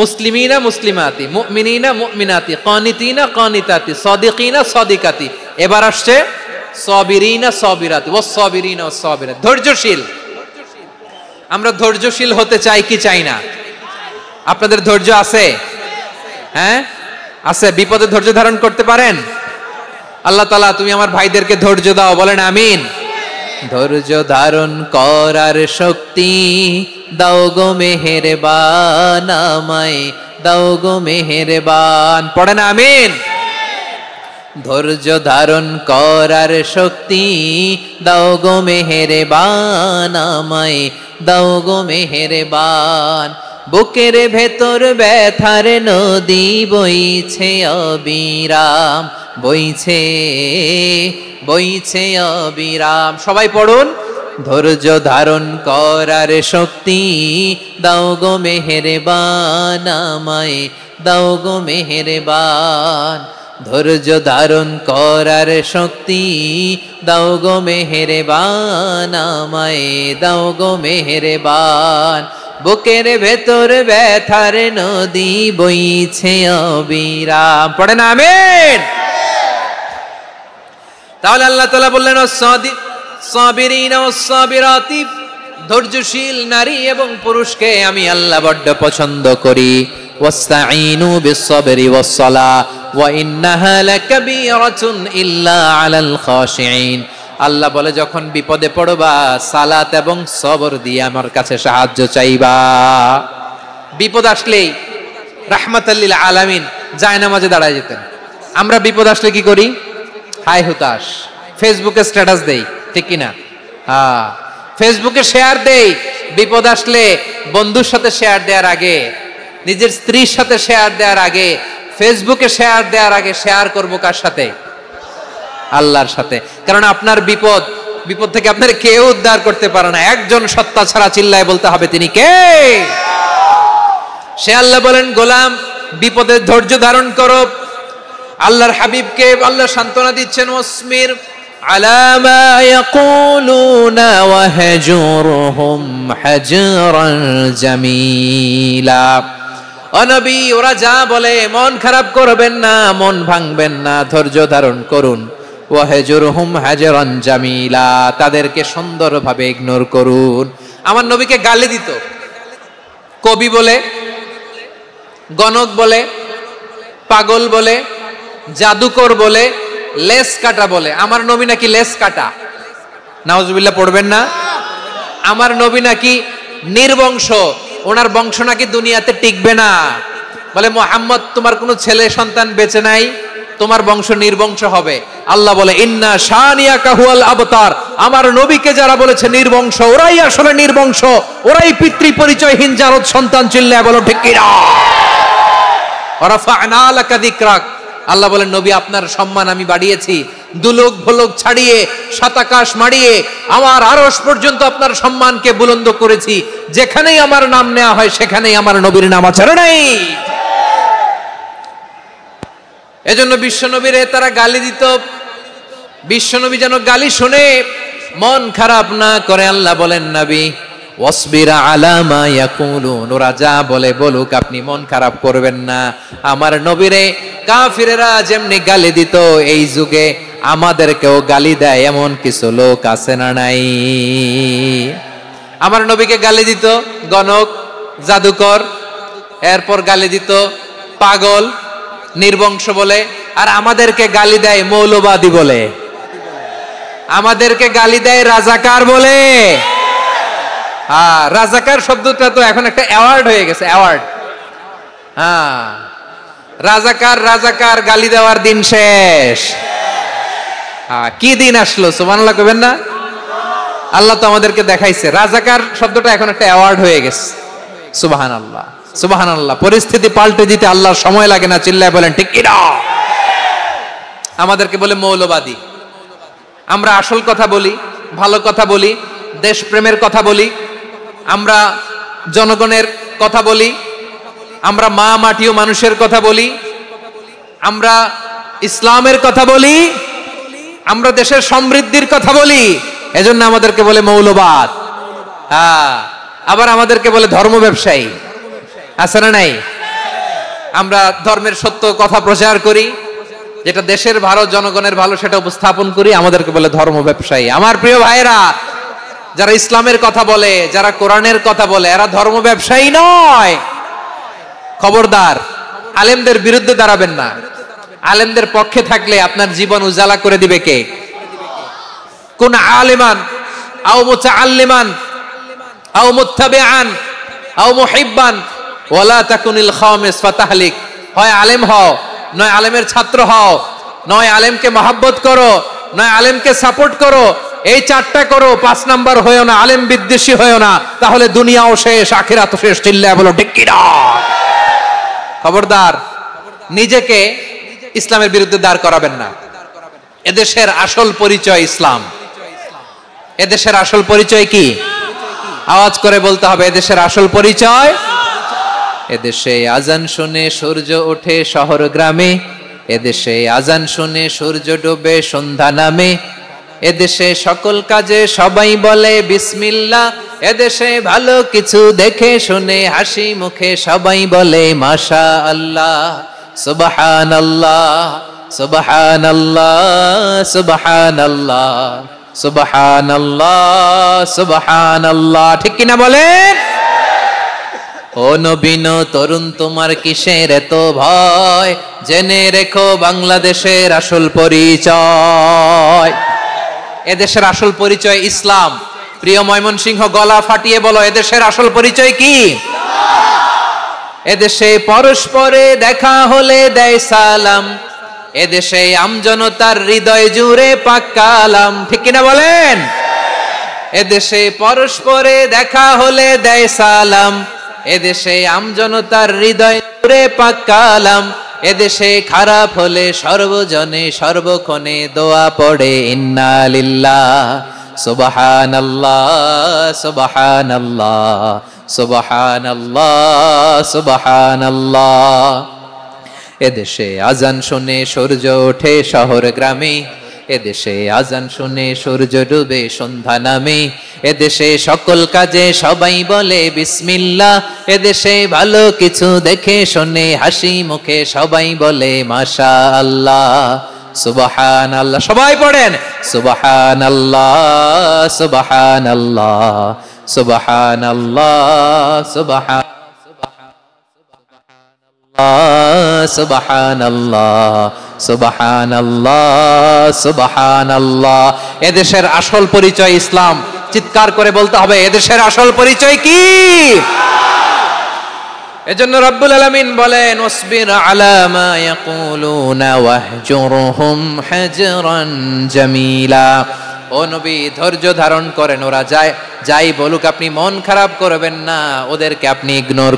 মুসলিমিনা মুসলিমাতি, মুমিনিনা মুমিনাতি, কানিতিনা কানিতাতি, সাদিকিনা সাদিকাতি। এবার আসছে সাবিরিনা সাবিরাতি, ওয়াস-সাবিরিনা ওয়াস-সাবিরাত, ধৈর্যশীল। আমরা ধৈর্যশীল হতে চাই কি চাই না? আপনাদের ধৈর্য আছে? হ্যাঁ আছে। বিপদে ধৈর্য ধারণ করতে পারেন? আল্লাহ তাআলা তুমি আমার ভাইদেরকে ধৈর্য দাও, বলেন আমিন। ধৈর্য ধারণ করার শক্তি দাও গো মেহেরবান, আমায় দাও গো মেহেরবান, পড়েন আমিন। ধৈর্য ধারণ করার শক্তি দাও গো মেহেরবান, আমায় দাও গো মেহেরবান। বুকের ভেতর ব্যথার নদী বইছে অবিরাম, বইছে বইছে অবিরাম। সবাই পড়ুন, ধৈর্য ধারণ করার শক্তি দাও গো মেহেরবান, আমায় দাও গো মেহেরবান। ধৈর্য ধারণ করার শক্তি দাও গো মেহেরবান, আমায় দাও গো মেহেরবান। বুকের ভেতর ব্যথার নদী বইছে অবিরাম, পড়েন আমিন। তাহলে আল্লাহ তাআলা বললেন সাবিরিনা ওয়াস-সাবিরাতি, ধৈর্যশীল নারী এবং পুরুষকে আমি আল্লাহ বড্ড পছন্দ করি। ওয়াস্তাঈনু বিস-সাবরি ওয়াস-সালাহ ওয়া ইন্নাহা লাকাবীরাতুন ইল্লা আলাল খাশিঈন। আল্লাহ বলে যখন বিপদে পড়বা সালাত এবং সবর দিয়ে আমার কাছে সাহায্য চাইবা। বিপদ আসলেই রাহমাতাল লিল আলামিন জায়নামাজে দাঁড়ায় যেতেন। আমরা বিপদ আসলে কি করি? হাই হুতাশ, ফেসবুকে স্ট্যাটাস দেই, ঠিক কিনা? হ্যাঁ, ফেসবুকে শেয়ার দেই। বিপদ আসলে বন্ধুর সাথে শেয়ার দেওয়ার আগে, নিজের স্ত্রীর সাথে শেয়ার দেওয়ার আগে, ফেসবুকে শেয়ার দেওয়ার আগে শেয়ার করবো কার সাথে? আল্লাহর সাথে। কারণ আপনার বিপদ থেকে আপনার কেউ উদ্ধার করতে পারে না, একজন সত্তা ছাড়া। চিল্লায় বলতে হবে তিনি কে? সে আল্লাহ। বলেন গোলাম বিপদে ধৈর্য ধারণ করো। আল্লাহর হাবিবকে আল্লাহ সান্ত্বনা দিচ্ছেন, ওয়াসমির আলা মা ইয়াকুলুনা ওয়াহজুরহুম হাজরান জামিলা। ও নবী, ওরা যা বলে মন খারাপ করবেন না, মন ভাঙবেন না, ধৈর্য ধারণ করুন। ওয়াহজুরহুম হাজরান জামিলা, তাদেরকে সুন্দরভাবে ইগনোর করুন। আমার নবীকে গালি দিত, কবি বলে, গণক বলে, পাগল বলে, জাদুকর বলে, লেস কাটা বলে। আমার নবী নাকি লেস কাটা, নাউজুবিল্লাহ পড়বেন না। আমার নবী নাকি নির্বংশ, ওনার বংশ নাকি দুনিয়াতে টিকবে না। বলে মুহাম্মদ তোমার কোনো ছেলে সন্তান বেঁচে নাই, তোমার বংশ নির্বংশ হবে। আল্লাহ বলে ইন্না শানিয়াকা হুয়াল আবতার। আমার নবীকে যারা বলেছে নির্বংশ, ওরাই আসলে নির্বংশ, ওরাই পিতৃ পরিচয়হীন জারদ সন্তান। চিল্লায় বলো ঠিক কিনা? রাফা'না লাকা যিকরাক, আল্লাহ বলেন নবী আপনার সম্মান আমি বাড়িয়েছি, দুলোক ভোলক ছাড়িয়ে সাত আকাশ মাড়িয়ে আমার আরশ পর্যন্ত আপনার সম্মানকে বুলন্দ করেছি, যেখানেই আমার নাম নেওয়া হয় সেখানেই আমার নবীর নাম আছে না নাই? এজন্য বিশ্বনবীরে তারা গালি দিত, বিশ্বনবী যেন গালি শুনে মন খারাপ না করে আল্লাহ বলেন নবী ওয়াসবির আলা মা ইয়াকুলুন, ওরা যা বলে বলুক আপনি মন খারাপ করবেন না। আমার নবীরে কাফিরেরা যেমনি গালি দিত এই যুগে আমাদেরকেও গালি দেয় এমন কিছু লোক আছে না নাই? আমার নবীকে গালি দিত গণক, জাদুকর, এরপর গালি দিত পাগল, নির্বংশ বলে, আর আমাদেরকে গালি দেয় মৌলবাদী বলে, আমাদেরকে গালি দেয় রাজাকার বলে। হ্যাঁ, রাজাকার শব্দটা তো এখন একটা অ্যাওয়ার্ড হয়ে গেছে, অ্যাওয়ার্ড। হ্যাঁ, রাজাকার রাজাকার গালি দেওয়ার দিন শেষ। হ্যাঁ, কি দিন আসলো সুবহানাল্লাহ কইবেন না? আল্লাহ তো আমাদেরকে দেখাইছে রাজাকার শব্দটা এখন একটা অ্যাওয়ার্ড হয়ে গেছে। সুবহানাল্লাহ সুবহানাল্লাহ। পরিস্থিতি পাল্টে দিতে আল্লাহর সময় লাগে না, চিল্লায় বলেন ঠিক কি না? আমাদেরকে বলে মৌলবাদী। আমরা আসল কথা বলি, ভালো কথা বলি, দেশপ্রেমের কথা বলি, আমরা জনগণের কথা বলি, আমরা মা মাটি ও মানুষের কথা বলি, আমরা ইসলামের কথা বলি, আমরা দেশের সমৃদ্ধির কথা বলি, এজন্য আমাদেরকে বলে মৌলবাদ। হ্যাঁ, আবার আমাদেরকে বলে ধর্ম ব্যবসায়ী, আছে না নাই? আমরা ধর্মের সত্য কথা প্রচার করি, যেটা দেশের ভালো জনগণের ভালো সেটা উপস্থাপন করি, আমাদেরকে বলে ধর্ম ব্যবসায়ী। আমার প্রিয় ভাইরা, যারা ইসলামের কথা বলে, যারা কোরআনের কথা বলে, এরা ধর্ম ব্যবসায়ী নয়। খবরদার, আলেমদের বিরুদ্ধে দাঁড়াবেন না। আলেমদের পক্ষে থাকলে আপনার জীবন উজালা করে দিবে কে? কোন আলেমান আও মুতাআল্লিমান আও মুত্তাবিআন আও মুহিব্বান ওয়ালা তাকুনিল খামিস ফাতাহলিক। হয় আলেম হও, নয় আলেমের ছাত্র হও, নয় আলেমকে মহব্বত করো, নয় আলেমকে সাপোর্ট করো, এই চারটা করো। 5 নাম্বার হয়েও না, আলেম বিদ্বেষী হয়েও না, তাহলে দুনিয়াও শেষ আখিরাতও শেষ। চিল্লায় বলো ঠিক কি না? খবরদার, নিজেকে ইসলামের বিরুদ্ধে দাঁড় করাবেন না। এদেশের আসল পরিচয় ইসলাম। এদেশের আসল পরিচয় কি? আওয়াজ করে বলতে হবে, এদেশের আসল পরিচয়। এদেশে আজান শুনে সূর্য ওঠে শহর গ্রামে, এদেশে আজান শুনে সূর্য ডোবে সন্ধ্যা নামে, এদেশে সকল কাজে সবাই বলে বিসমিল্লাহ, এদেশে ভালো কিছু দেখে শুনে হাসি মুখে সবাই বলে মাশাআল্লাহ। সুবহানাল্লাহ সুবহানাল্লাহ সুবহানাল্লাহ সুবহানাল্লাহ সুবহানাল্লাহ। ঠিক কিনা বলেন? ও নবীন তরুণ, তোমার কিসের এত ভয়? জেনে রেখো বাংলাদেশের আসল পরিচয়। এদেশের আসল পরিচয় ইসলাম। প্রিয় ময়মনসিংহ, গলা ফাটিয়ে বলো, এদেশের আসল পরিচয় কি? এদেশে পরস্পরে দেখা হলে দেয় সালাম, এদেশে আমজনতার হৃদয় জুড়ে পাক কালাম। ঠিক কিনা বলেন? এদেশে পরস্পরে দেখা হলে দেয় সালাম, এদেশে আমজনতার হৃদয় জুড়ে পাক কালাম, এদেশে খারাপ হলে সর্বজনে সর্বক্ষণে দোয়া পড়ে ইন্না লিল্লাহ সুবহানাল্লাহ সুবহানাল্লাহ সুবহানাল্লাহ সুবহানাল্লাহ। এদেশে আজান শুনে সূর্য ওঠে শহর গ্রামে, এদেশে আজান শুনে সূর্য ডুবে সন্ধ্যা নামে, এদেশে সকল কাজে সবাই বলে বিসমিল্লাহ, এদেশে ভালো কিছু দেখে শুনে হাসি মুখে সবাই বলে মাশাআল্লাহ। সুবহানাল্লাহ, সবাই পড়েন সুবহানাল্লাহ সুবহানাল্লাহ সুবহানাল্লাহ সুবহানাল্লাহ সুবহানাল্লাহ সুবহানাল্লাহ। এদেশের আসল পরিচয় ইসলাম। চিৎকার করে বলতে হবে, এদেশের আসল পরিচয় কি? এজন্য রব্বুল আলামিন বলেন ওয়াসবির আলা মা ইয়াকুলুনা ওয়াহজুরহুম হাজরান জামিলা। ও নবী ধৈর্য ধারণ করেন, ওরা যাই বলুক আপনি মন খারাপ করবেন না, ওদেরকে আপনি ইগনোর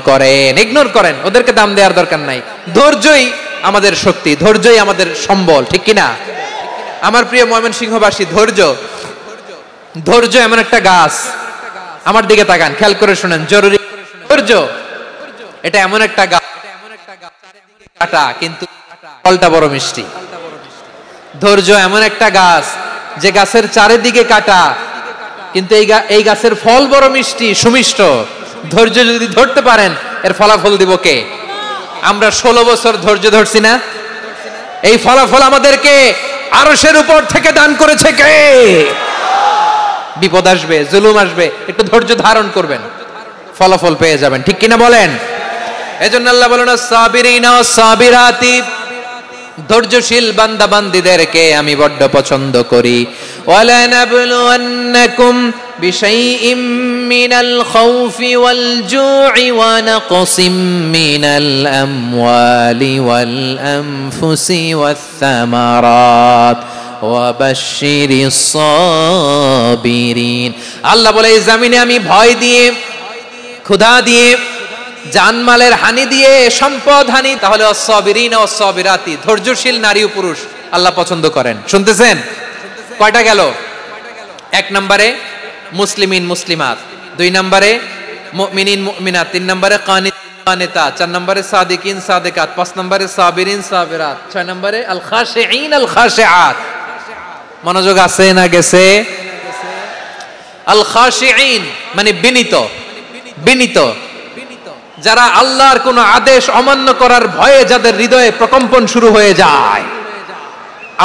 করেন, ওদেরকে দাম দেওয়ার দরকার নাই। ধৈর্যই আমাদের শক্তি, ধৈর্যই আমাদের সম্বল, ঠিক কিনা? আমার প্রিয় ময়মনসিংহবাসী, ধৈর্য এমন একটা গাছ, আমার দিকে তাকান, খেয়াল করে শুনেন, জরুরি। ধৈর্য এটা এমন একটা গাছ, কাটা কিন্তু ফলটা বড় মিষ্টি। ধৈর্য এমন একটা গাছ যে গাছের চারিদিকে কাটা, কিন্তু এই গাছের ফল বড় মিষ্টি, সুমিষ্ট। ধৈর্য যদি ধরতে পারেন, এর ফলাফল দিব কে? আমরা 16 বছর ধৈর্য ধরছি না? এই ফলাফল আমাদেরকে আরশের উপর থেকে দান করেছে কে? বিপদ আসবে, জুলুম আসবে, একটু ধৈর্য ধারণ করবেন, ফলাফল পেয়ে যাবেন, ঠিক কিনা বলেন? এজন্য আল্লাহ বলেন সাবিরিনা সাবিরাতি, ধৈর্যশীল বান্দা বান্দীদেরকে আমি বড্ড পছন্দ করি। ওয়ালা নাবলুওয়ান্নাকুম বিশাইইম মিনাল খাউফি ওয়াল জু'i ওয়া নাকসিম মিনাল আমওয়ালি ওয়াল আনফুসি ওয়াস সামারাত ওয়া বাশশিরিস সাবিরিন। আল্লাহ বলে এই জমিনে আমি ভয় দিয়ে, ক্ষুধা দিয়ে, জানমালের হানি দিয়ে, সম্পদ হানি, তাহলে অসবিরিন অসবিরাতি, ধৈর্যশীল নারী ও পুরুষ আল্লাহ পছন্দ করেন। শুনতেছেন? কয়টা গেল? 1 নম্বরে মুসলিমিন মুসলিমাত, 2 নম্বরে মুমিনিন মুমিনাত, 3 নম্বরে কানিতা, 4 নম্বরে সাদিকিন সাদিকাত, 5 নম্বরে সাবিরিন সাবিরাত, 6 নম্বরে আল খাশিঈন আল খাশিআত। মনোযোগ আছে না গেছে? আল খাশিঈন মানে বিনীত, যারা আল্লাহর কোন আদেশ অমান্য করার ভয়ে যাদের হৃদয়ে প্রকম্পন শুরু হয়ে যায়,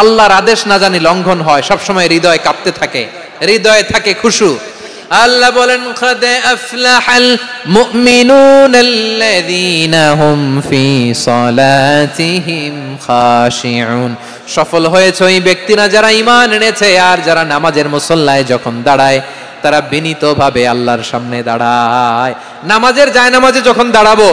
আল্লাহর আদেশ না জানি লঙ্ঘন হয়, সবসময় হৃদয় কাঁপতে থাকে, হৃদয়ে থাকে খুশু। আল্লাহ বলেন قد أفلح المؤمنون الذين هم في صلاتهم خاشعون। সফল হয়েছে ওই ব্যক্তিরা যারা ঈমান এনেছে আর যারা নামাজের মুসল্লায় যখন দাঁড়ায় তারা বিনীতভাবে আল্লাহর সামনে দাঁড়ায়। নামাজের জায়নামাজে যখন দাঁড়াবো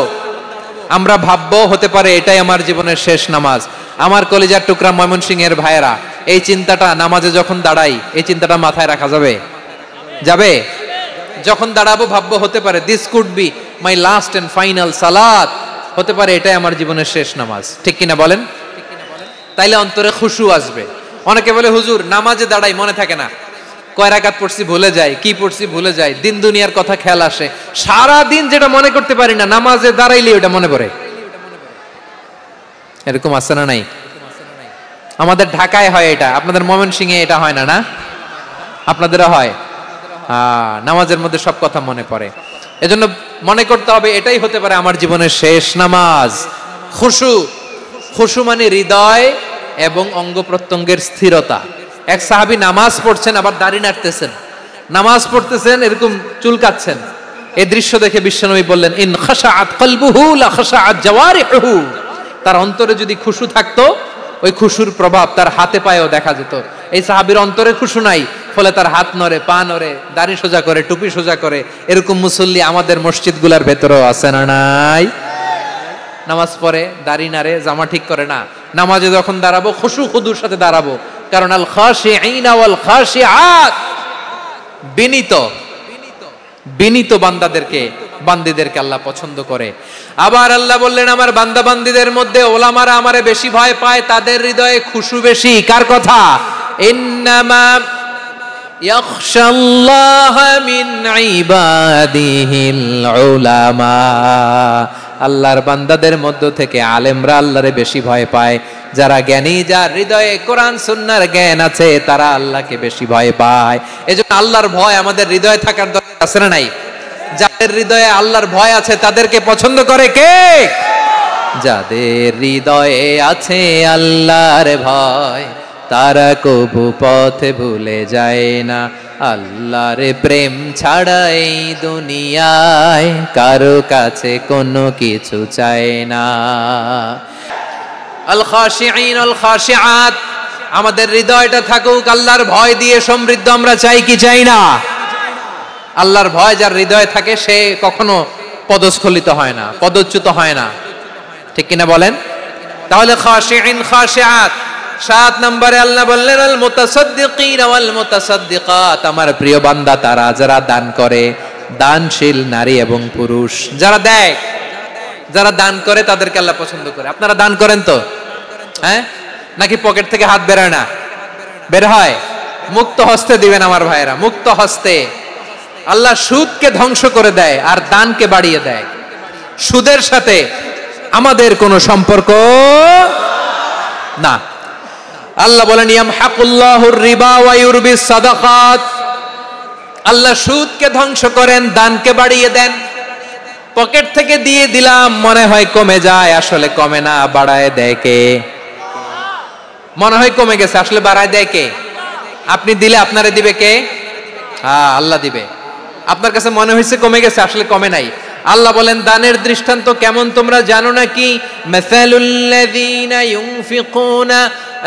আমরা ভাববো হতে পারে এটাই আমার জীবনের শেষ নামাজ। আমার কলিজার টুকরা ময়মনসিংহের ভাইয়েরা, এই চিন্তাটা নামাজে যখন দাঁড়াই, এই চিন্তাটা মাথায় রাখা যাবে? যখন দাঁড়াবো ভাববো হতে পারে this could be my last and final সালাত, হতে পারে এটাই আমার জীবনের শেষ নামাজ, ঠিক কিনা বলেন? তাইলে অন্তরে খুশু আসবে। অনেকে বলে হুজুর নামাজে দাঁড়াই মনে থাকে না, কয় রাকাত পড়ছি ভুলে যাই, কি পড়ছি ভুলে যাই, দিন দুনিয়ার কথা খেয়াল আসে, সারা দিন যেটা মনে করতে পারি না নামাজে দাঁড়াইলে ওটা মনে পড়ে। এরকম আছে না নাই? আমাদের ঢাকায় হয় এটা, আপনাদের ময়মনসিংহে এটা হয় না? না আপনাদেরও হয়? নামাজের মধ্যে সব কথা মনে পড়ে। এজন্য মনে করতে হবে এটাই হতে পারে আমার জীবনের শেষ নামাজ। খুশু মানে হৃদয় এবং অঙ্গ প্রত্যঙ্গের স্থিরতা। এক সাহাবী নামাজ পড়ছেন আবার দাড়ি নাড়তেছেন, নামাজ পড়তেছেন এরকম চুলকাচ্ছেন। এই দৃশ্য দেখে বিশ্বনবী বললেন ইন খাশাআত কলবুহু লা খাশাআত জাওয়ারিহু। তার অন্তরে যদি খুশু থাকতো ওই খুশুর প্রভাব তার হাতে পায়েও দেখা যেত। এই সাহাবীর অন্তরে খুশু নাই, ফলে তার হাত নড়ে, পা নড়ে, দাড়ি সোজা করে, টুপি সোজা করে। এরকম মুসল্লি আমাদের মসজিদগুলোর ভেতরেও আছে না নাই? নামাজ পড়ে, দাড়ি নাড়ে, জামা ঠিক করে না, নামাজে যখন দাঁড়াবো খুশু খুদুর সাথে দাঁড়াবো, কারণ আল খাশিঈন ওয়াল খাশিআত, বিনীত বান্দীদেরকে আল্লাহ পছন্দ করে। আবার আল্লাহ বললেন আমার বান্দা বান্দীদের মধ্যে ওলামারা আমারে বেশি ভয় পায়, তাদের হৃদয়ে খুশু বেশি। কার কথা? ইন্নামা ইয়াখশাল্লাহ মিন ইবাদিহিল উলামা। আল্লাহর বান্দাদের মধ্য থেকে আলেমরা আল্লাহরে বেশি ভয় পায়। যারা জ্ঞানী, যার হৃদয়ে কোরআন সুন্নাহর জ্ঞান আছে, তারা আল্লাহকে বেশি ভয় পায়। এজন্য আল্লাহর ভয় আমাদের হৃদয়ে থাকার দরকার আছে না নাই? যাদের হৃদয়ে আল্লাহর ভয় আছে তাদেরকে পছন্দ করে কে? যাদের হৃদয়ে আছে আল্লাহর ভয়, তারা কবু পথে ভুলে যায় না। আল্লাহর প্রেম ছাড়া এই দুনিয়ায় কারো কাছে কোনো কিছু চায় না। আল খাশিঈন আল খাশিআত, আমাদের হৃদয়টা থাকুক আল্লাহর ভয় দিয়ে সমৃদ্ধ। আমরা চাই কি চাই না? আল্লাহর ভয় যার হৃদয়ে থাকে সে কখনো পদস্খলিত হয় না, পদচ্যুত হয় না, ঠিক কিনা বলেন? তাহলে খাশিঈন খাশিআত 7 নম্বরে আল্লাহ বললেন আল মুতাসাদ্দিকিন ওয়াল মুতাসাদ্দিকাত, আমার প্রিয় বান্দা তারা যারা দান করে, দানশীল নারী এবং পুরুষ যারা দেয়, যারা দান করে তাদেরকে আল্লাহ পছন্দ করে। আপনারা দান করেন তো? হ্যাঁ, নাকি পকেট থেকে হাত বের হয় না? বের হয়। মুক্ত হস্তে দিবেন আমার ভাইয়েরা, মুক্ত হস্তে। আল্লাহ সুদকে ধ্বংস করে দেয় আর দানকে বাড়িয়ে দেয়। সুদের সাথে আমাদের কোনো সম্পর্ক না। আল্লাহ বলেন ইয়ামহাকুল্লাহুর রিবা ওয়া ইউরবিস সাদাকাত, আল্লাহ সুদকে ধ্বংস করেন, দানকে বাড়িয়ে দেন। পকেট থেকে দিয়ে দিলাম মনে হয় কমে যায়, আসলে কমে না, বাড়ায় দেয় কে? মনে হয় কমে গেছে, আসলে বাড়ায় দেয় কে? আপনি দিলে আপনারে দিবে কে? হ্যাঁ, আল্লাহ দিবে। আপনার কাছে মনে হয়েছে কমে গেছে, আসলে কমে নাই। আল্লাহ বলেন দানের দৃষ্টান্ত কেমন তোমরা জানো নাকি? মাসালুল্লাযীনা ইউনফিকুনা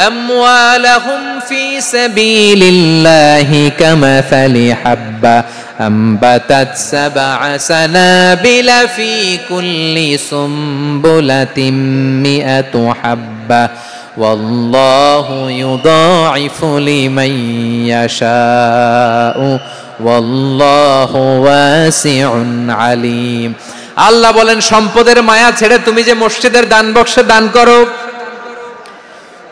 আমওয়ালাহুম ফি সাবিলিল্লাহি কামাসালি হাব্বা আমবাতাত সাবআ সানাবিলা ফি কুল্লি সুমবুলাতিন মিআতু হাব্বা ওয়াল্লাহু ইউদাঈফু লিমান ইয়াশাউ ওয়াল্লাহু ওয়াসিউন আলিম। আল্লাহ বলেন সম্পদের মায়া ছেড়ে তুমি যে মসজিদের দান বক্সে দান করো,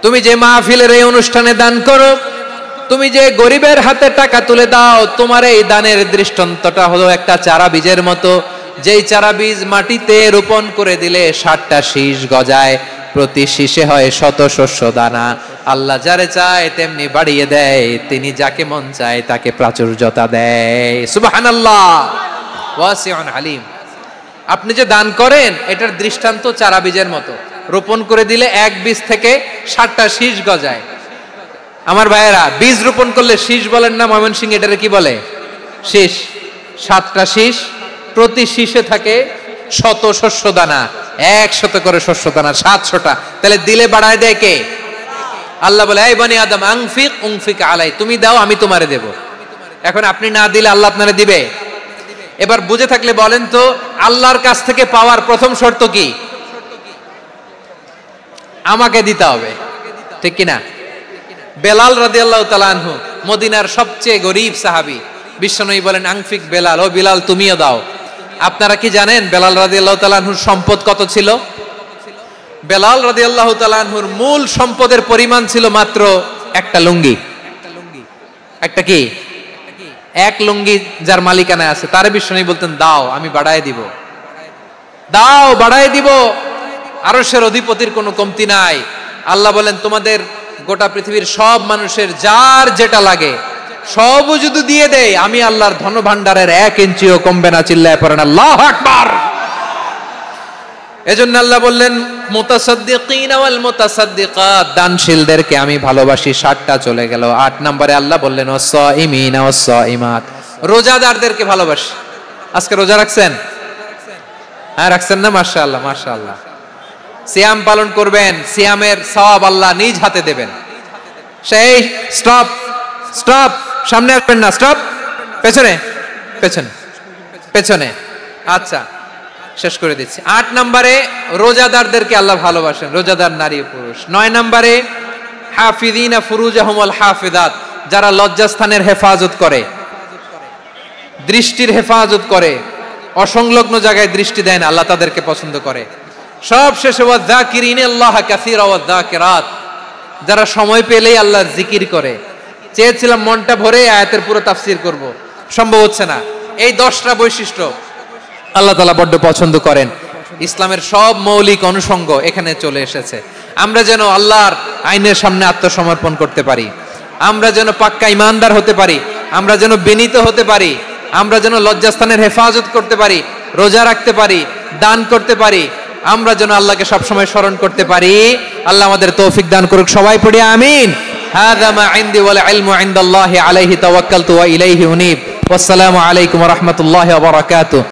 তুমি যে মাহফিলের এই অনুষ্ঠানে দান করো, তুমি যে গরিবের হাতে টাকা তুলে দাও, তোমার এই দানের দৃষ্টান্তটা হলো একটা চারা বীজের মতো। যেই চারা বীজ মাটিতে রোপণ করে দিলে 60টা শীষ গজায়, প্রতি শীষে হয় শত শস্য দানা। আল্লাহ যারে চায় তেমনি বাড়িয়ে দেয়, তিনি যাকে মন চায় তাকে প্রাচুর্যতা দেয়। সুবহানাল্লাহ, ওয়াসিউন আলিম। আপনি যে দান করেন এটার দৃষ্টান্ত চারা বীজের মতো, রোপণ করে দিলে এক বীজ থেকে 60টা শীষ গজায়। আমার ভাইয়েরা, বীজ রোপণ করলে শীষ বলেন না ময়মনসিংহ, এটারে কি বলে? শীষ। 7টা শীষ, প্রতি শীষে থাকে শত শস্য দানা, 100 করে শস্য দানা, 700টা। তাহলে দিলে বাড়ায় দেয় কে? আল্লাহ বলে এই বনি আদম আনফিক উনফিক আলাই, তুমি দাও আমি তোমারে দেব। এখন আপনি না দিলে আল্লাহ আপনারে দিবে? এবার বুঝে থাকলে বলেন তো, আল্লাহর কাছ থেকে পাওয়ার প্রথম শর্ত কি? আমাকে দিতে হবে, ঠিক কিনা? বেলাল রাদিয়াল্লাহু তাআলা আনহু, মদিনার সবচেয়ে গরীব সাহাবী, বিশ্বনবী বলেন আনফিক বেলাল, ও বেলাল তুমিও দাও। আপনারা কি জানেন বেলাল রাদিয়াল্লাহু তাআলা আনহুর সম্পদ কত ছিল? বেলাল রাদিয়াল্লাহু তাআলা আনহুর মূল সম্পদের পরিমাণ ছিল মাত্র একটা লুঙ্গি। একটা কি? এক লুঙ্গি যার মালিকানায় আছে, তারে বিশ্বনবী বলতেন দাও আমি বাড়ায় দিব, দাও বাড়ায় দিব। আরশের অধিপতির কোনো কমতি নাই। আল্লাহ বলেন তোমাদের গোটা পৃথিবীর সব মানুষের যার যেটা লাগে সবও যদি দিয়ে দেয়, আমি আল্লাহর ধন ভান্ডারের 1 ইঞ্চিও কমবে না। চিল্লায় পড়েন আল্লাহু আকবার। এজন্য আল্লাহ বললেন মুতাসাদ্দিকিন ওয়াল মুতাসাদ্দিকাত, দানশীলদেরকে আমি ভালোবাসি। 7টা চলে গেল। 8 নম্বরে আল্লাহ বললেন ওয়াস-সাইমিন ওয়াস-সাইমাত, রোজাদারদেরকে ভালোবাসি। আজকে রোজা রাখছেন? হ্যাঁ রাখছেন না? মাশাআল্লাহ মাশাআল্লাহ। সিয়াম পালন করবেন, সিয়ামের সওয়াব আল্লাহ নিজ হাতে দেবেন। সেই স্টপ স্টপ, সামনে আসবেন না, স্টপ, পেছনে পেছনে পেছনে। আচ্ছা শেষ করে দিচ্ছি। 8 নম্বরে রোজাদারদেরকে আল্লাহ ভালোবাসেন, রোজাদার নারী পুরুষ। 9 নম্বরে হাফিযিনা ফুরুজাহুম ওয়াল হাফিযাত, যারা লজ্জাস্থানের হেফাজত করে, দৃষ্টির হেফাজত করে, অসংলগ্ন জায়গায় দৃষ্টি দেন, আল্লাহ তাদেরকে পছন্দ করে। সব শেষে ওয়াযাকিরিনাল্লাহ কাসীরা ওয়াযাকিরাত, যারা সময় পেলেই আল্লাহর জিকির করে। চেয়েছিলাম মনটা ভরে আয়াতের পুরো তাফসীর করব, সম্ভব হচ্ছে না। এই 10টা বৈশিষ্ট্য আল্লাহ তাআলা বড্ড পছন্দ করেন। ইসলামের সব মৌলিক অনুষঙ্গ এখানে চলে এসেছে। আমরা যেন আল্লাহর আইনের সামনে আত্মসমর্পণ করতে পারি, আমরা যেন পাক্কা ইমানদার হতে পারি, আমরা যেন বিনীত হতে পারি, আমরা যেন লজ্জাস্থানের হেফাজত করতে পারি, রোজা রাখতে পারি, দান করতে পারি, আমরা যেন আল্লাহকে সবসময় স্মরণ করতে পারি। আল্লাহ আমাদের তৌফিক দান করুক। সবাই পড়ি আমিন। হাযা মা ইনদি ওয়াল ইলমু ইনদাল্লাহি আলাইহি তাওয়াক্কালতু ওয়া ইলাইহি উনীব। ওয়াসসালামু আলাইকুম ওয়া রাহমাতুল্লাহি ওয়া বারাকাতুহু।